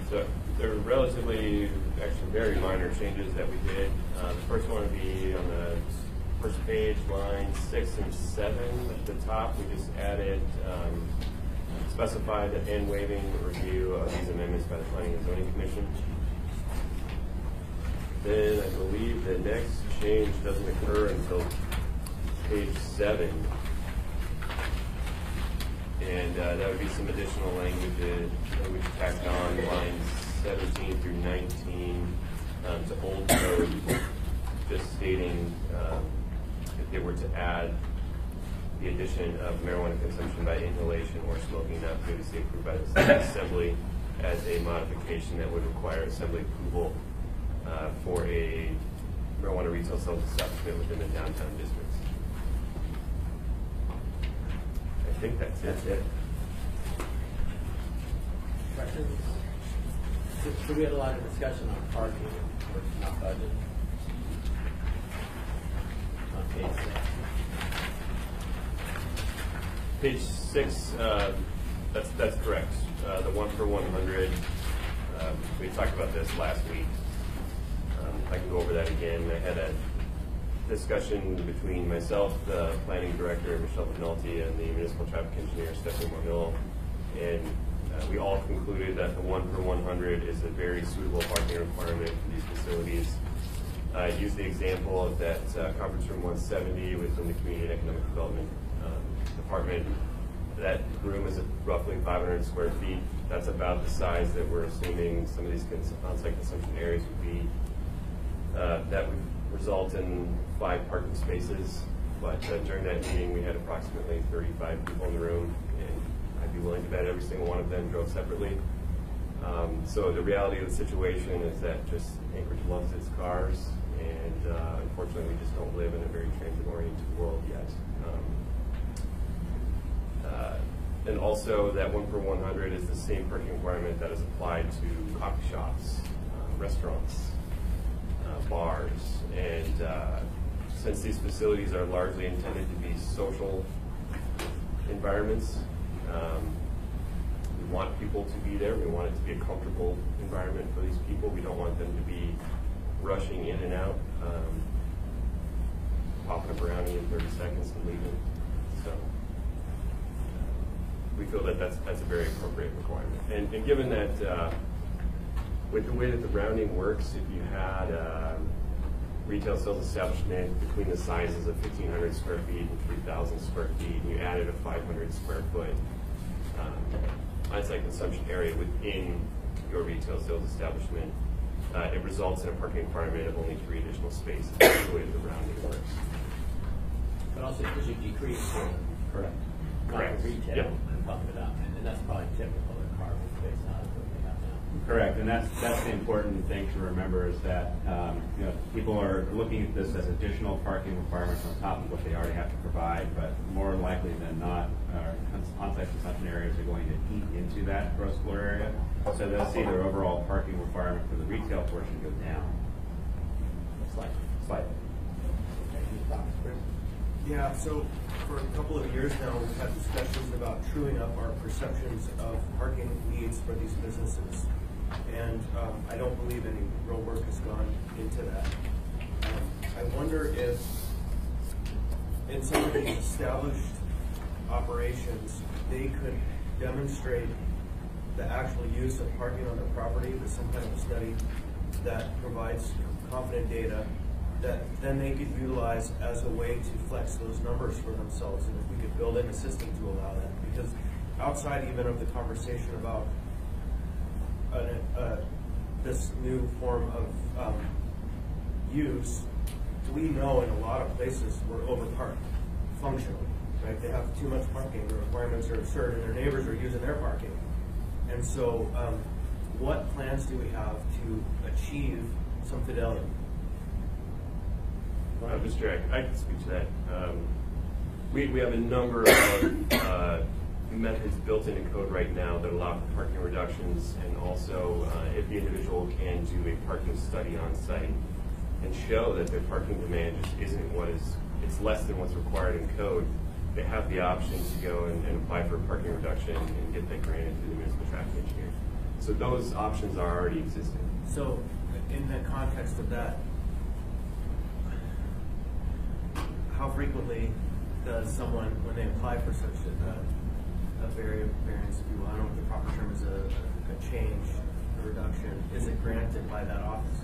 So there were relatively, actually very minor changes that we did. The first one would be on the first page, lines 6 and 7 at the top. We just added, specified that in waiving review of these amendments by the Planning and Zoning Commission. Then I believe the next change doesn't occur until page 7. And that would be some additional language tacked on lines 17 through 19 to old code, just stating if they were to add the addition of marijuana consumption by inhalation or smoking not previously approved by the State Assembly as a modification that would require Assembly approval for a marijuana retail sales establishment within the downtown districts. I think that's it. Questions? So we had a lot of discussion on parking versus not budget. On page 6. Page 6, that's correct. The 1 per 100, we talked about this last week. I can go over that again. I had a discussion between myself, the planning director, Michelle McNulty, and the municipal traffic engineer, Stephanie Mohill, and we all concluded that the 1 per 100 is a very suitable parking requirement for these facilities. I used the example of that conference room 170 within the Community and Economic Development Department. That room is roughly 500 square feet. That's about the size that we're assuming some of these on-site consumption areas would be. That would result in 5 parking spaces, but during that meeting we had approximately 35 people in the room, and I'd be willing to bet every single one of them drove separately. So the reality of the situation is that just Anchorage loves its cars, and unfortunately we just don't live in a very transit-oriented world yet. And also that 1 per 100 is the same parking requirement that is applied to coffee shops, restaurants, bars, and since these facilities are largely intended to be social environments, we want people to be there. We want it to be a comfortable environment for these people. We don't want them to be rushing in and out, popping a brownie in 30 seconds and leaving. So we feel that that's a very appropriate requirement. And given that with the way that the rounding works, if you had a retail sales establishment between the sizes of 1,500 square feet and 3,000 square feet, and you added a 500 square foot on-site consumption area within your retail sales establishment, it results in a parking requirement of only 3 additional spaces. That's the way the rounding works. But also because you decrease the Correct. retail Yep. and bump it up, and that's probably typical of car based on what they have now. Correct, and that's the important thing to remember is that people are looking at this as additional parking requirements on top of what they already have to provide, but more likely than not, on-site consumption areas are going to eat into that gross floor area, so they'll see their overall parking requirement for the retail portion go down. Slightly. Yeah, so for a couple of years now, we've had discussions about truing up our perceptions of parking needs for these businesses. And I don't believe any real work has gone into that. I wonder if in some of these established operations, they could demonstrate the actual use of parking on their property with some kind of a study that provides confident data that then they could utilize as a way to flex those numbers for themselves, and if we could build in a system to allow that. Because outside even of the conversation about this new form of use, we know in a lot of places we're overparked functionally, right? They have too much parking, the requirements are absurd, and their neighbors are using their parking. And so what plans do we have to achieve some fidelity? Mr. Chair, I can speak to that. We have a number of methods built into code right now that allow for parking reductions, and also if the individual can do a parking study on site and show that their parking demand just isn't it's less than what's required in code, they have the option to go and apply for a parking reduction and get that granted through the municipal traffic engineer. So those options are already existing. So in the context of that, how frequently does someone, when they apply for such a variance, if you will, I don't know what the proper term is, a change, a reduction, is it granted by that office?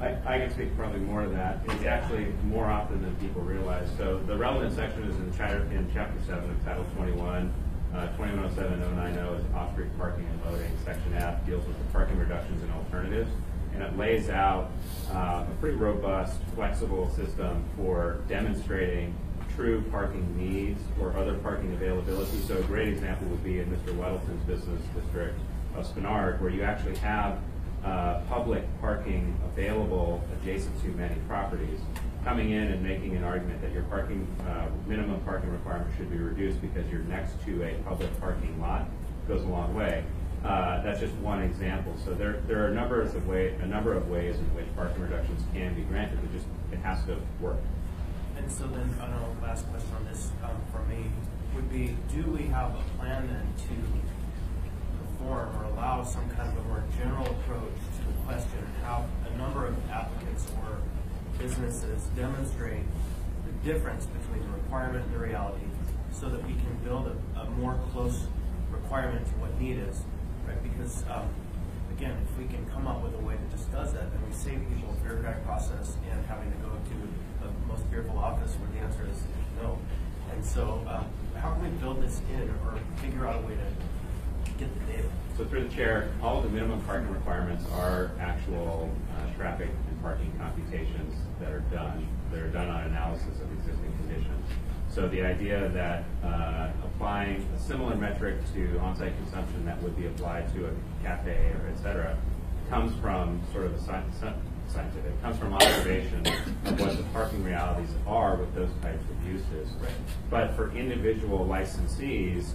I can speak probably more to that. It's actually more often than people realize. So the relevant section is in Chapter 7 of Title 21. 2107-090 is off-street parking and loading. Section F deals with the parking reductions and alternatives. And it lays out a pretty robust, flexible system for demonstrating true parking needs or other parking availability. So a great example would be in Mr. Weddleton's business district of Spenard, where you actually have public parking available adjacent to many properties. Coming in and making an argument that your parking minimum parking requirement should be reduced because you're next to a public parking lot goes a long way. That's just one example. So there are a number of ways in which parking reductions can be granted. It has to work. And so then, I don't know, last question on this from me would be, do we have a plan then to perform or allow some kind of a more general approach to the question and have a number of applicants or businesses demonstrate the difference between the requirement and the reality so that we can build a more close requirement to what need is, right? Because again, if we can come up with a way to discuss that, then we save people a bureaucratic process and having to go to the most fearful office where the answer is no. And so how can we build this in or figure out a way to get the data? So through the chair, all of the minimum parking requirements are actual traffic and parking computations that are done. They're done on analysis of existing conditions. So the idea that applying a similar metric to on-site consumption that would be applied to a cafe or et cetera comes from sort of a scientific, comes from observation of what the parking realities are with those types of uses. Right. But for individual licensees,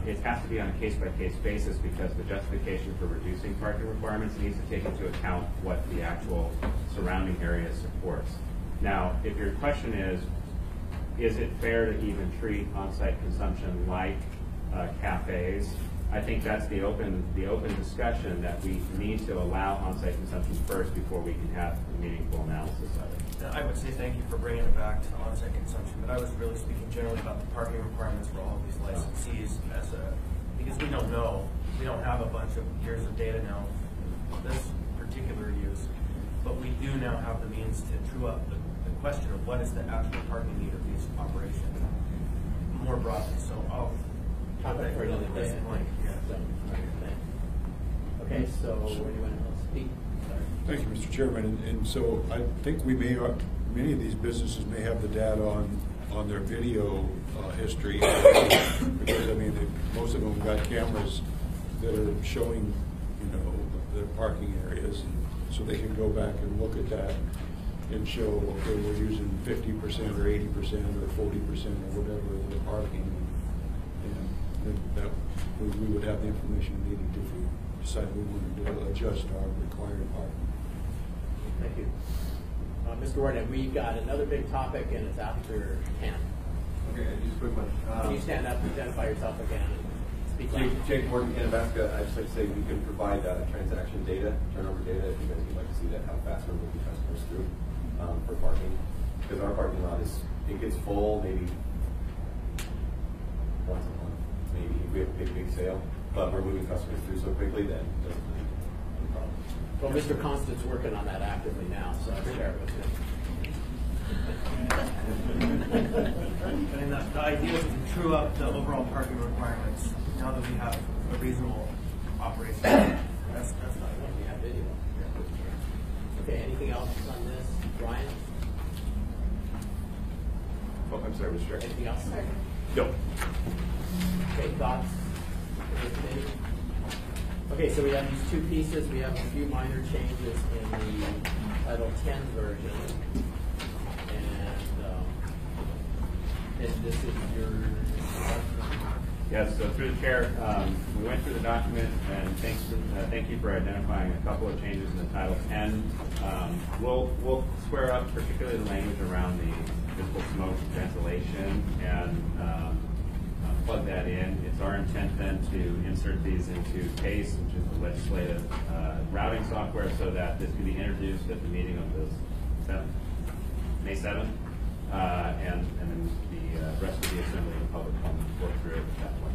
it has to be on a case-by-case basis because the justification for reducing parking requirements needs to take into account what the actual surrounding area supports. Now, if your question is it fair to even treat on-site consumption like cafes? I think that's the open discussion that we need to allow on-site consumption first before we can have a meaningful analysis of it. I would say thank you for bringing it back to on-site consumption, but I was really speaking generally about the parking requirements for all of these licensees because we don't know. We don't have a bunch of years of data now for this particular use, but we do now have the means to true up the question of what is the actual parking need of these operations more broadly. So I'll talk about it for another day. Okay, so where do you want to speak? Thank you, Mr. Chairman. And so I think we may, many of these businesses may have the data on their video history because I mean most of them got cameras that are showing, you know, their parking areas, and so they can go back and look at that and show, okay, we're using 50% or 80% or 40% or whatever of the parking, and then that we would have the information needed if we decide we wanted to adjust our required parking. Thank you. Mr. Warden, we've got another big topic, and it's after 10. Okay, just a quick one. Can you stand up and identify yourself again and speak loud? Jake Morgan, Canabasca. I'd just like to say we can provide transaction data, turnover data, if you guys would like to see that, how fast we're moving customers through for parking. Because our parking lot it gets full maybe once a month, maybe if we have a big sale, but we're moving customers through so quickly that it doesn't really be a problem. Well, Mr. Constant's working on that actively now, so I'll share it with him. And the idea is to true up the overall parking requirements now that we have a reasonable operation. That's not what we have video. Okay, anything else on this? Brian? Oh, I'm sorry, Mr. Chair. Anything else? No. Okay, thoughts? Okay, so we have these two pieces. We have a few minor changes in the Title 10 version. And this is your... Yes, so through the chair, we went through the document, and thank you for identifying a couple of changes in the Title 10. We'll square up particularly the language around the visible smoke ventilation and plug that in. It's our intent then to insert these into CASE, which is the legislative routing software, so that this can be introduced at the meeting of the May 7th, and then the rest of the assembly and the public will work through it at that point.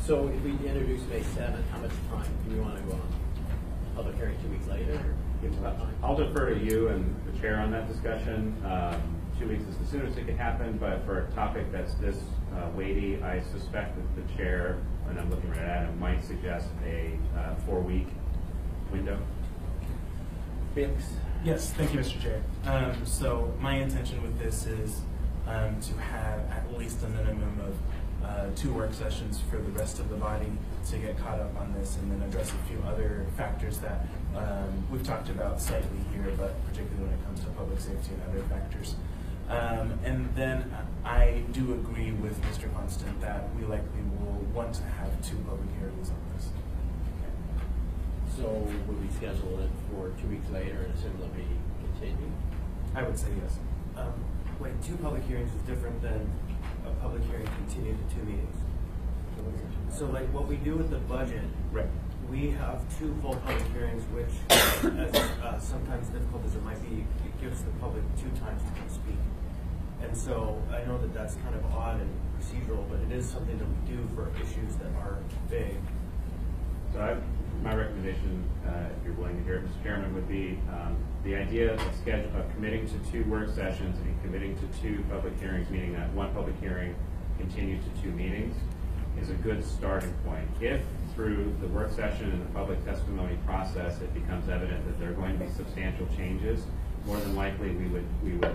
So if we introduce May 7th, how much time do we want to go on? Public hearing 2 weeks later? Or give them time? I'll defer to you and the chair on that discussion. 2 weeks is the soonest it could happen, but for a topic that's this weighty, I suspect that the chair, and I'm looking right at him, might suggest a 4-week window. Bix? Yes, thank you, Mr. Chair. So my intention with this is to have at least a minimum of 2 work sessions for the rest of the body to get caught up on this, and then address a few other factors that we've talked about slightly here, but particularly when it comes to public safety and other factors. And then I do agree with Mr. Constant that we likely will want to have 2 public hearings on this. So would we schedule it for 2 weeks later and assume they'll be continued? I would say yes. Wait, 2 public hearings is different than a public hearing continued to 2 meetings. So like what we do with the budget, Right. we have 2 full public hearings, which as sometimes difficult as it might be, it gives the public 2 times to come speak. And so I know that that's kind of odd and procedural, but it is something that we do for issues that are big. So my recommendation, if you're willing to hear it, Mr. Chairman, would be the idea of committing to 2 work sessions and committing to 2 public hearings, meaning that 1 public hearing continued to 2 meetings, is a good starting point. If through the work session and the public testimony process it becomes evident that there are going to be substantial changes, more than likely we would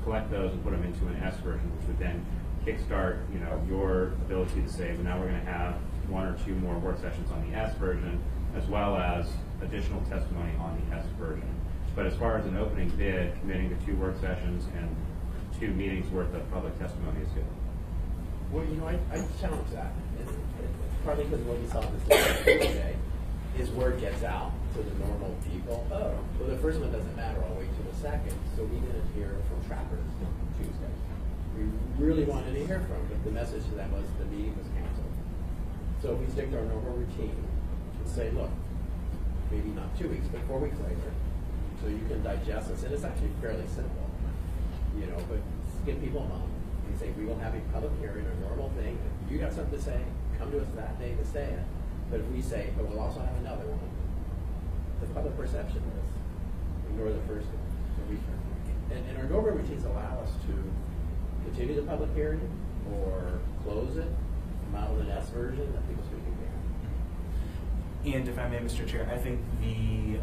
collect those and put them into an S version, which would then kickstart your ability to say, well, now we're going to have 1 or 2 more work sessions on the S version, as well as additional testimony on the S version. But as far as an opening bid, committing to 2 work sessions and 2 meetings worth of public testimony is good. Well, I challenge that. It's partly because what we saw this today is word gets out to the normal people. Oh, well, the first one doesn't matter. I'll wait till the second. So we didn't hear from trappers on Tuesday. We really wanted to hear from them, but the message to them was the meeting was canceled. So if we stick to our normal routine and say, look, maybe not 2 weeks, but 4 weeks later, so you can digest this, and it's actually fairly simple, but give people a month. You say, we will have a public hearing, a normal thing. If you got something to say, come to us that day to say it. But if we say, but we'll also have another one, the public perception is, ignore the first one. And our normal routines allow us to continue the public hearing or close it, come out with an S version that people speak again. And if I may, Mr. Chair, I think the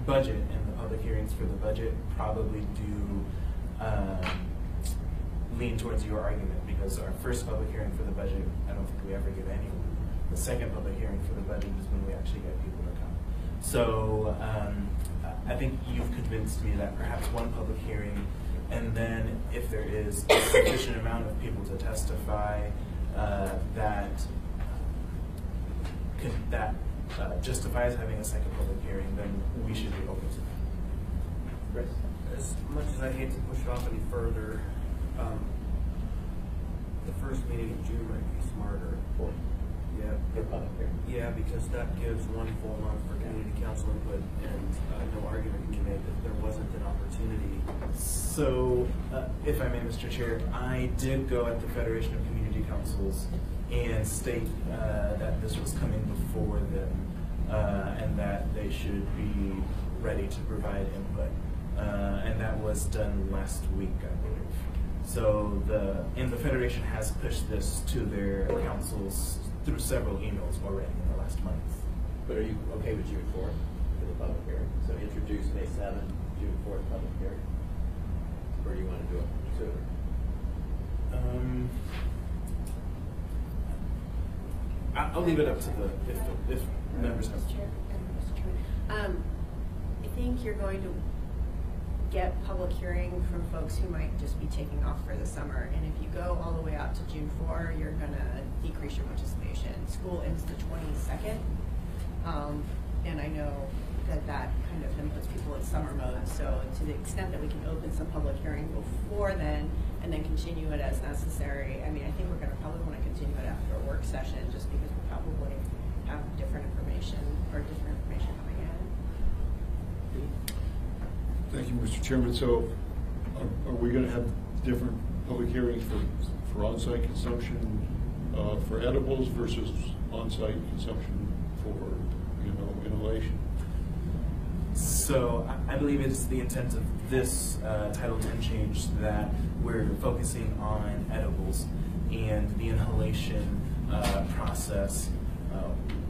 budget and the public hearings for the budget probably do lean towards your argument, because our first public hearing for the budget, I don't think we ever give anyone. The second public hearing for the budget is when we actually get people to come. So I think you've convinced me that perhaps 1 public hearing, and then if there is a sufficient amount of people to testify that justifies having a second public hearing, then we should be open to that. Chris? As much as I hate to push it off any further, the first meeting in June might be smarter. Yeah, because that gives 1 full month for community council input, and no argument can be made that there wasn't an opportunity. So, if I may, Mr. Chair, I did go at the Federation of Community Councils and state that this was coming before them, and that they should be ready to provide input. And that was done last week, I believe. So the Federation has pushed this to their councils through several emails already in the last month. But are you okay with June 4th for the public hearing? So introduce May 7th, June 4th public hearing? Or do you want to do it sooner? I'll leave it up to if members have. I think you're going to get public hearing from folks who might just be taking off for the summer. And if you go all the way out to June 4, you're going to decrease your participation. School ends the 22nd. And I know that kind of then puts people in summer mode. So to the extent that we can open some public hearing before then and then continue it as necessary, I mean, I think we're going to probably want to continue it after a work session, just because we probably have different information coming in. Thank you, Mr. Chairman. So are we going to have different public hearings for on-site consumption for edibles versus on-site consumption for, inhalation? So I believe it's the intent of this Title 10 change that we're focusing on edibles and the inhalation process.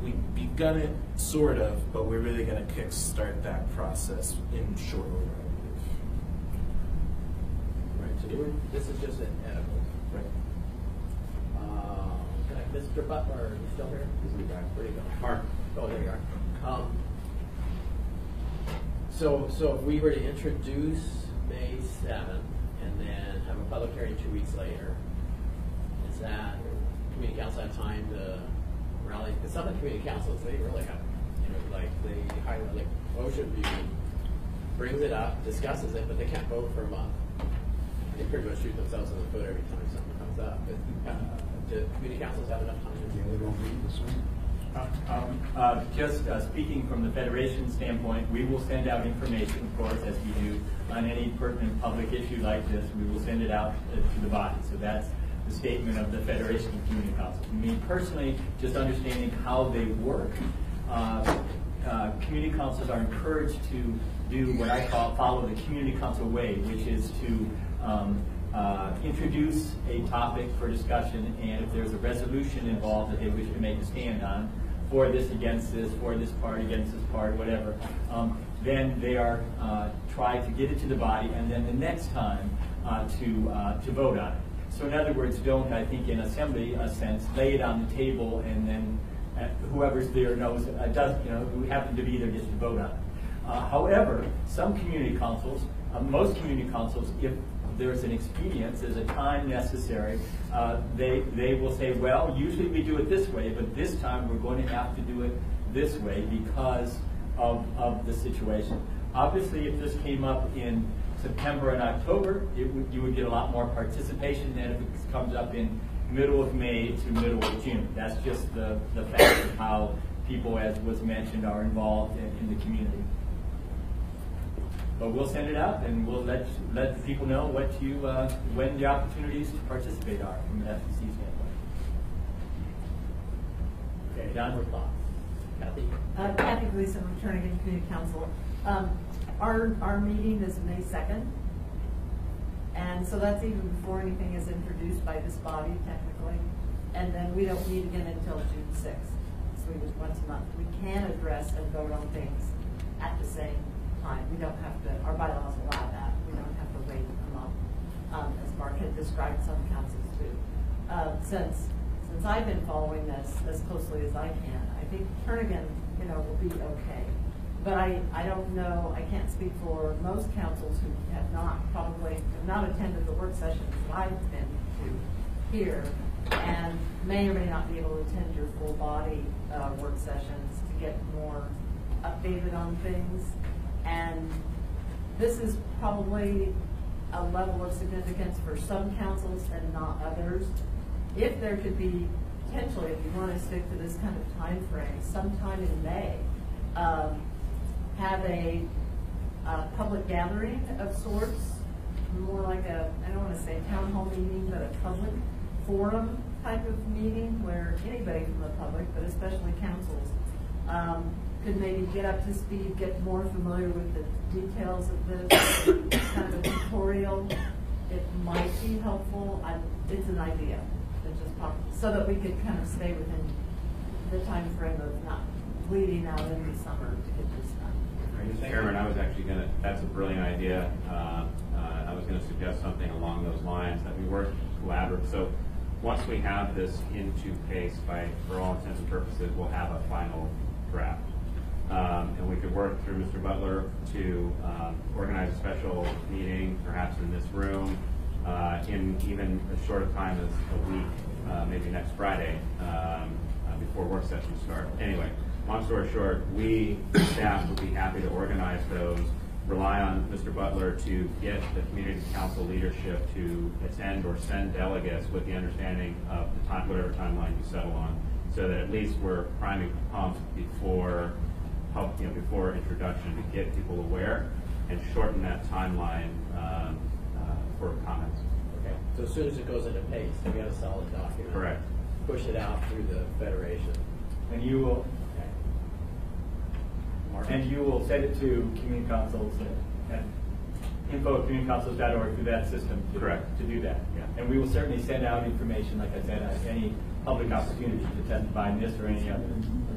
We've begun it sort of, but we're really going to kickstart that process in short order, I believe. Right. This is just an edible. Mr. Butler, are you still here? Where do you go? Mark. Oh, there you are. So if we were to introduce May 7th and then have a public hearing 2 weeks later, is that community council have time to rally? Because some of the community councils, they really have, like the high, like Ocean View brings it up, discusses it, but they can't vote for a month. They pretty much shoot themselves in the foot every time something comes up. But, do community councils have enough time to do it? Just speaking from the Federation standpoint, we will send out information, of course, as we do on any pertinent public issue like this. We will send it out to the body. So that's the statement of the Federation of Community Councils. Me personally, just understanding how they work, community councils are encouraged to do what I call follow the community council way, which is to introduce a topic for discussion, and if there's a resolution involved that they wish to make a stand on, for this, against this, for this part, against this part, whatever, then they are try to get it to the body, and then the next time to vote on it. So in other words, don't, I think in assembly, a sense, lay it on the table, and then whoever's there knows, who happen to be there gets to vote on it. However, some community councils, most community councils, if there's an expedience, there's a time necessary, they will say, well, usually we do it this way, but this time we're going to have to do it this way because of the situation. Obviously, if this came up in September and October, you would get a lot more participation than if it comes up in middle of May to middle of June. That's just the fact of how people, as was mentioned, are involved in the community. But we'll send it out, and we'll let the people know when the opportunities to participate are from an FCC standpoint. Okay, Don, with thoughts. Kathy? Kathy Gleason, returning in Community Council. Our meeting is May 2nd, and so that's even before anything is introduced by this body, technically. And then we don't meet again until June 6th. So we meet once a month. We can address and vote on things at the same time. We don't have to, our bylaws allow that. We don't have to wait a month, as Mark had described some councils do. Since I've been following this as closely as I can, I think Kernighan, will be okay. But I don't know, I can't speak for most councils who have not attended the work sessions I've been to here, and may or may not be able to attend your full body work sessions to get more updated on things. And this is probably a level of significance for some councils and not others. If there could be, potentially, if you want to stick to this kind of time frame, sometime in May, have a public gathering of sorts, more like I don't want to say town hall meeting, but a public forum type of meeting where anybody from the public, but especially councils, could maybe get up to speed, get more familiar with the details of this, kind of a tutorial. It might be helpful. It's an idea. It's just so that we could kind of stay within the time frame of not bleeding out in the summer to get this done. Mr. Chairman, I was actually that's a brilliant idea. I was going to suggest something along those lines, that we work collaboratively. So once we have this into pace, for all intents and purposes, we'll have a final draft. And we could work through Mr. Butler to organize a special meeting, perhaps in this room, in even as short a time as a week, maybe next Friday, before work sessions start. Anyway, long story short, we, staff, would be happy to organize those, rely on Mr. Butler to get the community council leadership to attend or send delegates with the understanding of the time, whatever timeline you settle on, so that at least we're priming the pump before introduction to get people aware and shorten that timeline for comments. Okay. So as soon as it goes into pace, we have a solid document. Correct. Push it out through the Federation. And you will. And you will send it to community councils and info@communitycouncils.org through that system. To do that. Yeah. And we will certainly send out information, like I said, on any public opportunity to testify in this or any other.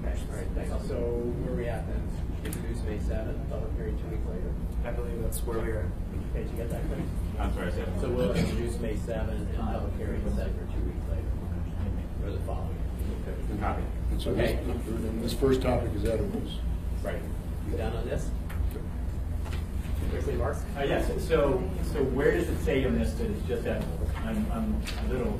Okay, all right, thanks. So where are we at then? Introduce May 7th, public hearing 2 weeks later? I believe that's where we are. Okay, did you get that, Chris? I'm sorry, I said. So we'll introduce May 7th and public hearing set for 2 weeks later. Or the following. Copy. And so Okay. this first topic is edibles. Right. You done on this? Quickly, Mark? Yes, so where does it say in this that it's just edible? I'm a little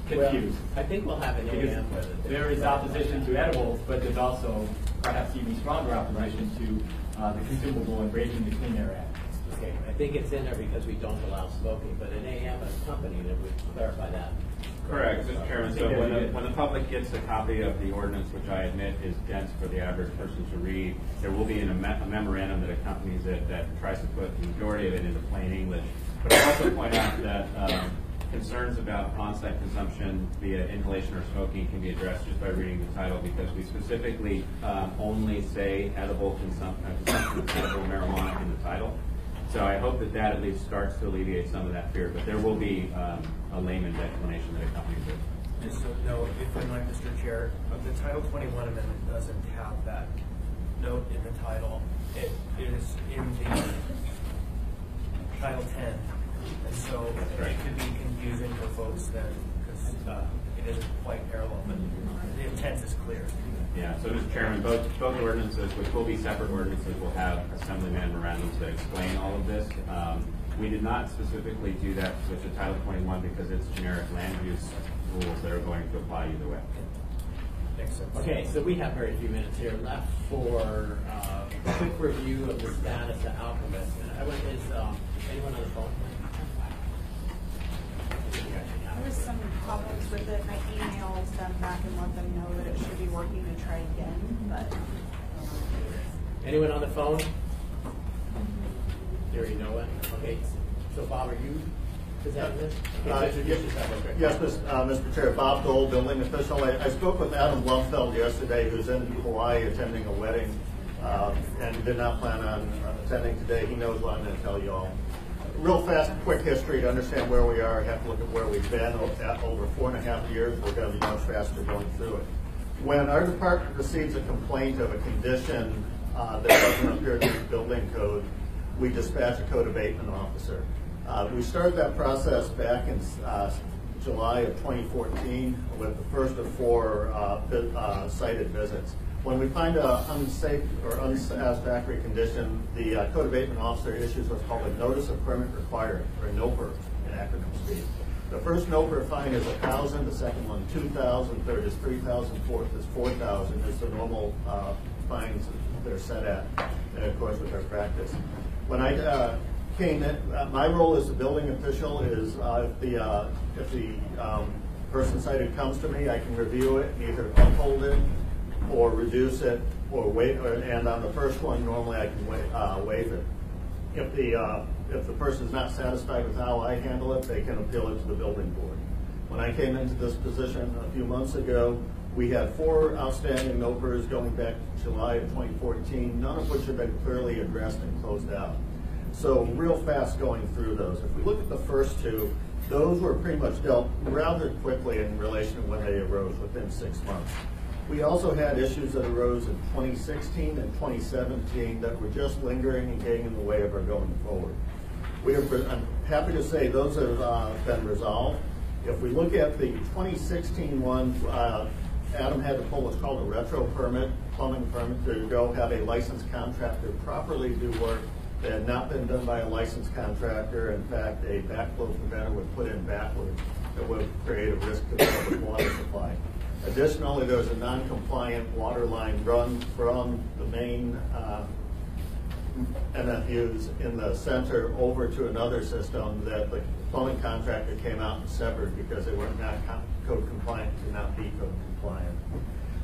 confused. Well, I think we'll have an Because AM with it. there is opposition to edibles, but there's also perhaps even stronger opposition to the consumable and breaking the Clean Air Act. Okay, I think it's in there because we don't allow smoking, but an AM accompanied it would clarify that. Correct, Mr. Chairman. So when the public gets a copy of the ordinance, which I admit is dense for the average person to read, there will be a memorandum that accompanies it that tries to put the majority of it into plain English. But I'll also point out that concerns about on-site consumption via inhalation or smoking can be addressed just by reading the title, because we specifically only say edible consumption of edible marijuana in the title. So I hope that at least starts to alleviate some of that fear, but there will be a layman's explanation that accompanies it. And so, no, if I might, Mr. Chair, the Title 21 amendment doesn't have that note in the title. It is in the Title 10, and so it could be confusing for folks then, because it isn't quite parallel, but the intent is clear. Yeah, so Mr. Chairman, both ordinances, which will be separate ordinances, will have assembly memorandums that explain all of this. We did not specifically do that with the Title 21 because it's generic land use rules that are going to apply either way. Makes sense. Okay, so we have very few minutes here left for a quick review of the status of Alchemist. Is anyone on the phone? There was some problems with it. I emailed them back and let them know that it should be working to try again, but. Anyone on the phone? You already know it? Okay, so Bob, are you presenting this? Yes, Mr. Chair, Bob Dole, building official. I spoke with Adam Blumfeld yesterday, who's in Hawaii attending a wedding, and did not plan on attending today. He knows what I'm going to tell you all. Real fast, quick history to understand where we are. I have to look at where we've been over 4.5 years. We're going to be much faster going through it. When our department receives a complaint of a condition that doesn't appear in the building code, we dispatch a code abatement officer. We started that process back in July of 2014 with the first of 4 cited visits. When we find an unsafe or unsatisfactory condition, the code abatement officer issues what's called a notice of permit required, or a NOPR in acronym speak. The first NOPR fine is $1,000, the second one $2,000, third is $3,000, fourth is $4,000. Is the normal fines they're set at, and of course with our practice. When I came in, my role as the building official is if the person cited comes to me, I can review it and either uphold it or reduce it, or waive. And on the first one, normally I can waive it. If the person is not satisfied with how I handle it, they can appeal it to the building board. When I came into this position a few months ago, we had 4 outstanding NOPRs going back to July of 2014, none of which have been clearly addressed and closed out. So real fast going through those. If we look at the first 2, those were pretty much dealt rather quickly in relation to when they arose, within 6 months. We also had issues that arose in 2016 and 2017 that were just lingering and getting in the way of our going forward. I'm happy to say those have been resolved. If we look at the 2016 one, Adam had to pull what's called a retro permit, plumbing permit, to go have a licensed contractor properly do work that had not been done by a licensed contractor. In fact, a backflow preventer was put in backward that would create a risk to the public water supply. Additionally, there was a non-compliant water line run from the main NFUs in the center over to another system that the plumbing contractor came out and severed because they were not code compliant, could not be code compliant.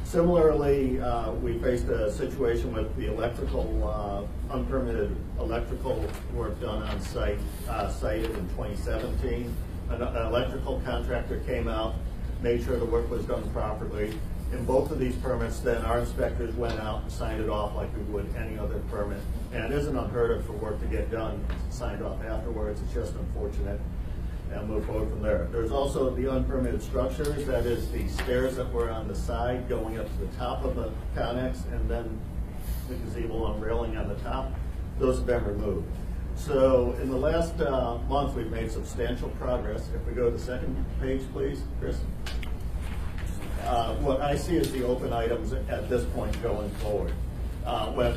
Similarly, we faced a situation with the electrical, unpermitted electrical work done on site, cited in 2017. An electrical contractor came out, made sure the work was done properly, in both of these permits, then our inspectors went out and signed it off like we would any other permit. And it isn't unheard of for work to get done, signed off afterwards. It's just unfortunate, and move forward from there. There's also the unpermitted structures. That is the stairs that were on the side going up to the top of the Connex, and then the gazebo on railing on the top. Those have been removed. So in the last month, we've made substantial progress. If we go to the second page, please, Chris. What I see is the open items at this point going forward. When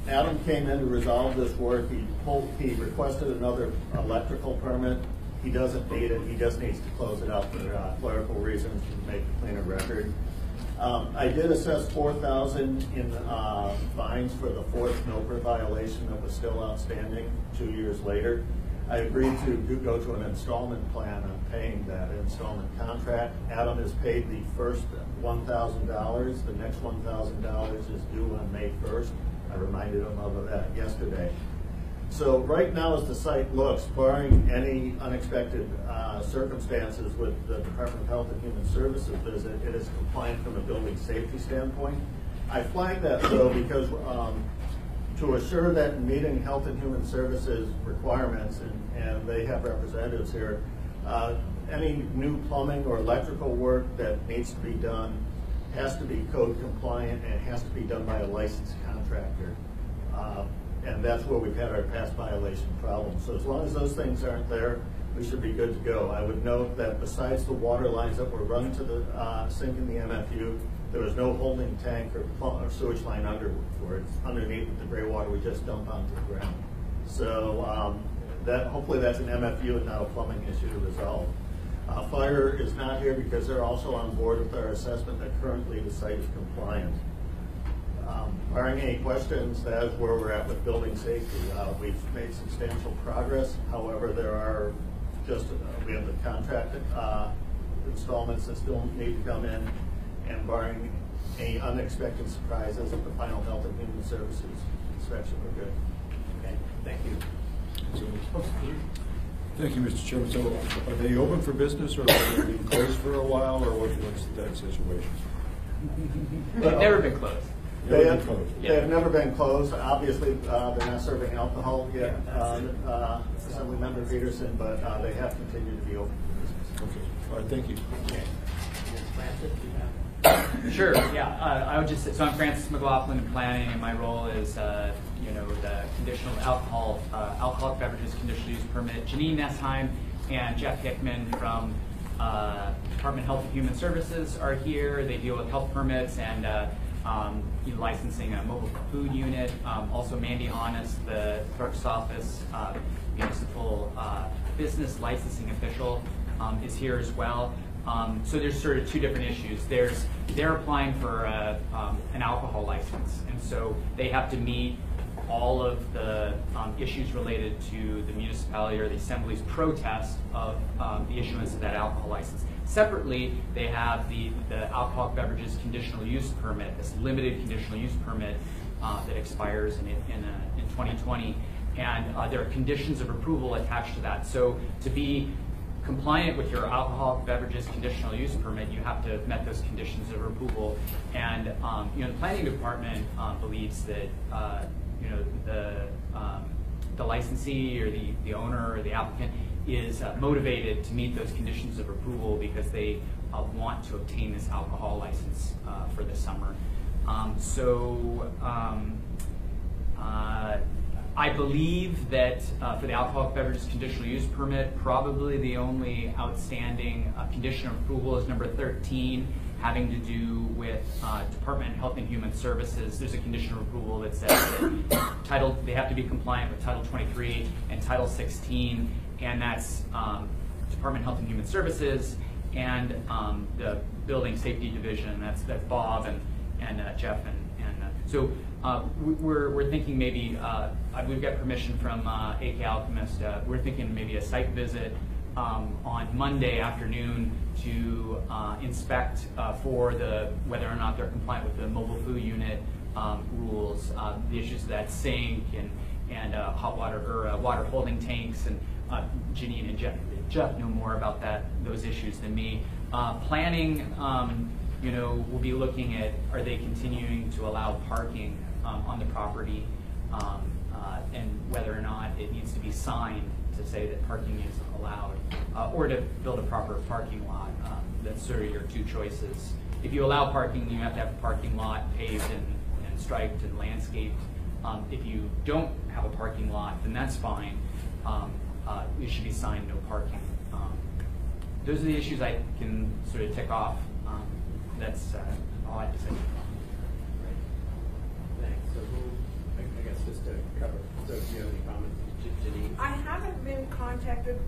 Adam came in to resolve this work, he requested another electrical permit. He doesn't need it. He just needs to close it out for clerical reasons to make a cleaner record. I did assess $4,000 in fines for the fourth NOPR violation that was still outstanding 2 years later. I agreed to go to an installment plan on paying that installment contract. Adam has paid the first $1,000. The next $1,000 is due on May 1st. I reminded him of that yesterday. So right now, as the site looks, barring any unexpected circumstances with the Department of Health and Human Services visit, it is compliant from a building safety standpoint. I flagged that though because to assure that in meeting Health and Human Services requirements, and they have representatives here, any new plumbing or electrical work that needs to be done has to be code compliant and it has to be done by a licensed contractor. And that's where we've had our past violation problems. So as long as those things aren't there, we should be good to go. I would note that besides the water lines that were run to the sink in the MFU, there was no holding tank or sewage line underneath the gray water we just dump onto the ground. So hopefully that's an MFU and not a plumbing issue to resolve. Fire is not here because they're also on board with our assessment that currently the site is compliant. Barring any questions, that is where we're at with building safety. We've made substantial progress. However, there are we have the contract installments that still need to come in, and barring any unexpected surprises at the final Health and Human Services inspection, we're good. Okay, thank you. Thank you, Mr. Chairman. So are they open for business, or are they being closed for a while, or what's that situation? They've never been closed. They have never been closed. Obviously, they're not serving alcohol yet, Assemblymember Peterson, but they have continued to be open for business. Okay. All right, thank you. Okay. Sure. Yeah. I would just say, so I'm Francis McLaughlin in planning, and my role is, the conditional alcoholic beverages conditional use permit. Janine Nessheim and Jeff Hickman from Department of Health and Human Services are here. They deal with health permits and licensing a mobile food unit. Also, Mandy Honest, the clerk's office municipal business licensing official, is here as well. So there's sort of two different issues. They're applying for an alcohol license, and so they have to meet all of the issues related to the municipality or the assembly's protest of the issuance of that alcohol license. Separately, they have the alcoholic beverages conditional use permit, this limited conditional use permit that expires in 2020, and there are conditions of approval attached to that. So to be compliant with your alcoholic beverages conditional use permit, you have to have met those conditions of approval. And the planning department believes that the licensee or the owner or the applicant is motivated to meet those conditions of approval because they want to obtain this alcohol license for the summer. I believe that for the alcoholic beverages conditional use permit, probably the only outstanding condition of approval is number 13, having to do with Department of Health and Human Services. There's a condition of approval that says that they have to be compliant with Title 23 and Title 16, and that's Department of Health and Human Services and the Building Safety Division. That's Bob and Jeff so we're thinking maybe we've got permission from AK Alchemist. We're thinking maybe a site visit on Monday afternoon to inspect for whether or not they're compliant with the mobile food unit rules, the issues of that sink and hot water or water holding tanks, and Janine and Jeff know more about those issues than me. Planning we'll be looking at, are they continuing to allow parking on the property, and whether or not it needs to be signed to say that parking is allowed, or to build a proper parking lot. That's sort of your two choices. If you allow parking, you have to have a parking lot paved and striped and landscaped. If you don't have a parking lot, then that's fine. It should be signed no parking. Those are the issues I can sort of tick off. That's all I have to say. Thanks. So I guess just to cover, so if you have any comments, Janine? I haven't been contacted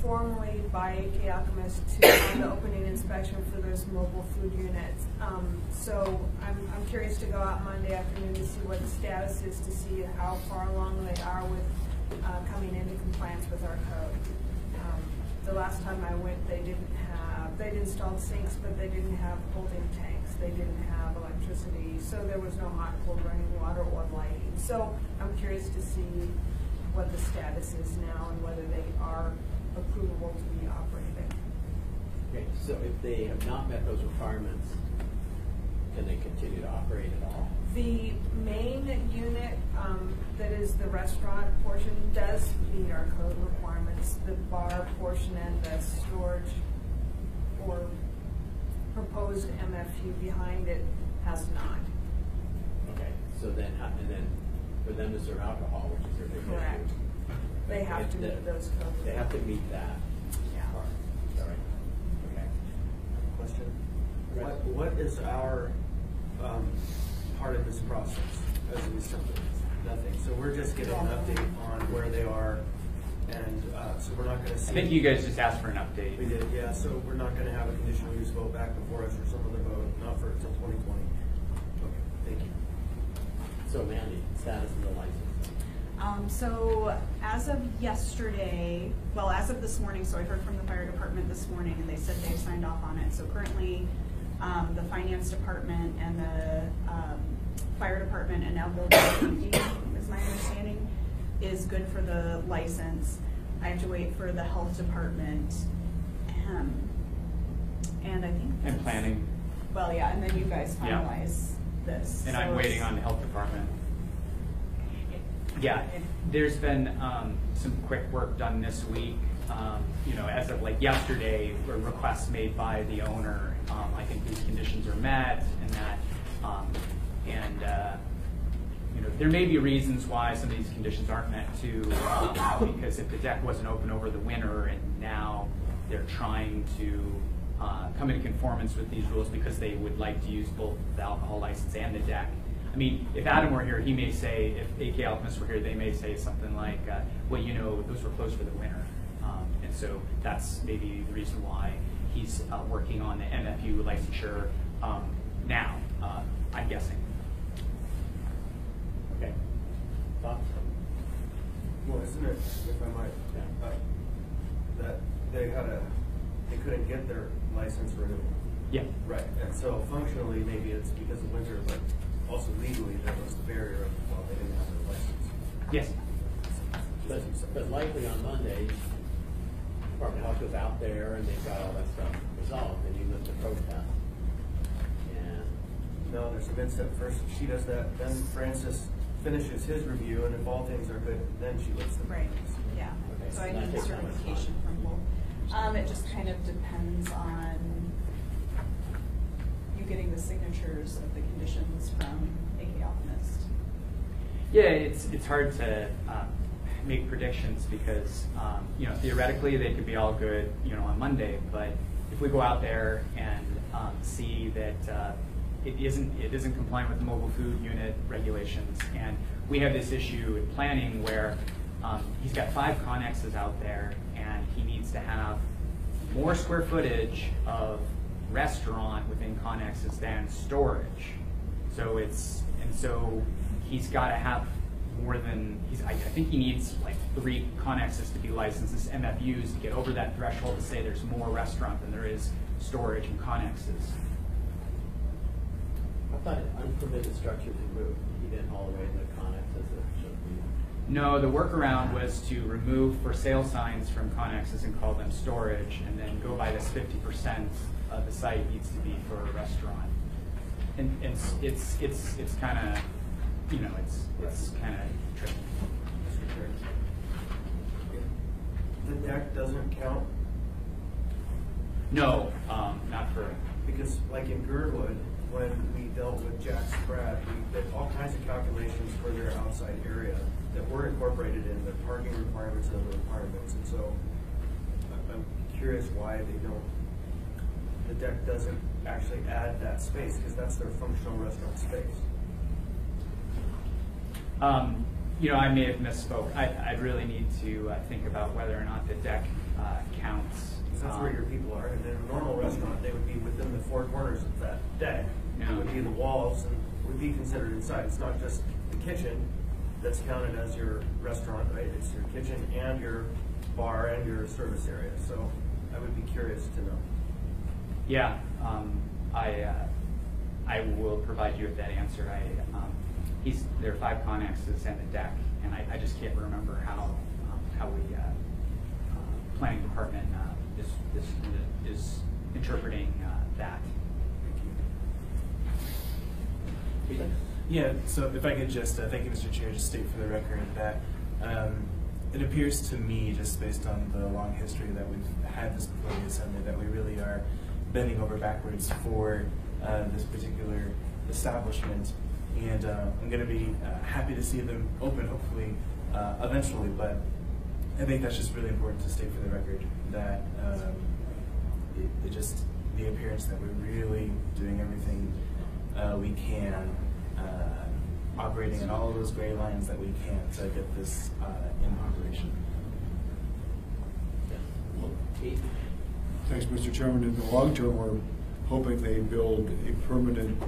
formally by AK Alchemist to on the opening inspection for those mobile food units. So I'm curious to go out Monday afternoon to see what the status is, to see how far along they are with coming into compliance with our code. The last time I went, they'd installed sinks, but they didn't have holding tanks. They didn't have electricity, so there was no hot, cold running water or lighting. So I'm curious to see what the status is now and whether they are approvable to be operated. Okay, so if they have not met those requirements, can they continue to operate at all? The main unit, that is the restaurant portion, does meet our code requirements. The bar portion and the storage or proposed MFU behind it has not. Okay, so then, and then for them to serve alcohol, which is their big issue. Correct. They have to meet those codes. They have to meet that. Yeah. Part. All right. Okay. Question. Right. What is our part of this process as we simply nothing? So we're just getting an update on where they are, and so we're not going to see. I think you guys just asked for an update. We did, yeah. So we're not going to have a conditional use vote back before us or some other vote, not for until 2020. Okay, thank you. So Mandy, status of the license. So as of yesterday, well, as of this morning, so I heard from the fire department this morning, and they said they've signed off on it. So currently, the finance department and the fire department and now building safety, is my understanding, is good for the license. I have to wait for the health department, and I think And planning. Well, yeah, and then you guys finalize this. And So I'm waiting on the health department. Yeah, there's been some quick work done this week. As of like yesterday, were requests made by the owner. I think these conditions are met, and that, there may be reasons why some of these conditions aren't met too, because if the deck wasn't open over the winter, and now they're trying to come into conformance with these rules because they would like to use both the alcohol license and the deck. I mean, if Adam were here, he may say, if AK Alchemists were here, they may say something like, well, those were closed for the winter. And so that's maybe the reason why he's working on the MFU licensure now, I'm guessing. Okay. Thoughts? Well, isn't it, if I might, that they couldn't get their license renewal? Yeah. Right, and so functionally, maybe it's because of winter, but also legally, that was the barrier of, well, they didn't have their license. Yes. But likely on Monday, Department of Health goes out there and they've got all that stuff resolved, and you lift the protest. And No, there's a mid-step first. She does that, then Francis finishes his review, and if all things are good, then she lifts the Right, protest. yeah. Okay, So I so that need takes how much certification from both. It just kind of depends on you getting the signatures of the conditions from AK Alchemist. Yeah, it's hard to make predictions because theoretically they could be all good on Monday, but if we go out there and see that it isn't compliant with the mobile food unit regulations, and we have this issue in planning where he's got 5 connexes out there, and he needs to have more square footage of restaurant within connexes than storage. So he's got to have more than I think he needs like 3 connexes to be licensed as MFUs to get over that threshold to say there's more restaurant than there is storage and connexes. I thought unpermitted structures removed. He didn't haul away the connexes that should be. No, the workaround was to remove for sale signs from connexes and call them storage, and then go by this 50% the site needs to be for a restaurant. And it's kind of, you know, it's kind of tricky. The deck doesn't count? No, not for. Because like in Girdwood, when we dealt with Jack Spratt, we did all kinds of calculations for their outside area that were incorporated in the parking requirements and other requirements. And so I'm curious why the deck doesn't actually add that space, because that's their functional restaurant space. You know, I may have misspoke. I really need to think about whether or not the deck counts. Because that's where your people are. And in a normal restaurant, they would be within the four corners of that deck. Yeah. It would be the walls and would be considered inside. It's not just the kitchen that's counted as your restaurant, right? It's your kitchen and your bar and your service area. So I would be curious to know. Yeah, I will provide you with that answer. There are 5 connexes and a deck, and I just can't remember how we planning department is interpreting that. Yeah, so if I could just, thank you, Mr. Chair, just state for the record that it appears to me, just based on the long history that we've had this before the Assembly, that we really are bending over backwards for this particular establishment. And I'm going to be happy to see them open, hopefully, eventually, but I think that's just really important to state for the record that it just, the appearance that we're really doing everything we can, operating in all of those gray lines that we can to get this in operation. Thanks, Mr. Chairman. In the long term, we're hoping they build a permanent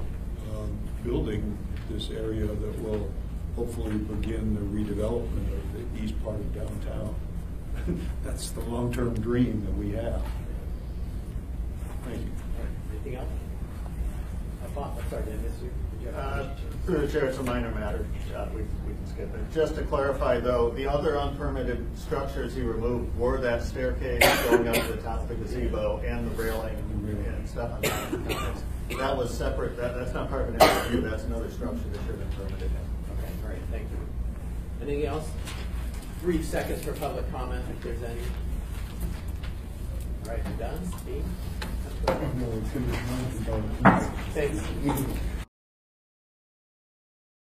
building this area that will hopefully begin the redevelopment of the east part of downtown. That's the long-term dream that we have. Thank you. Anything else? I'm sorry, did I miss you? Through the chair, it's a minor matter. We can skip it. Just to clarify, though, the other unpermitted structures he removed were that staircase going up to the top of the gazebo and the railing and stuff on top of the complex. That was separate. That's not part of an SRU. That's another structure that should have been permitted. Okay, all right, thank you. Anything else? 3 seconds for public comment, if there's any. All right, you done, Steve? No, it's going to be Thanks.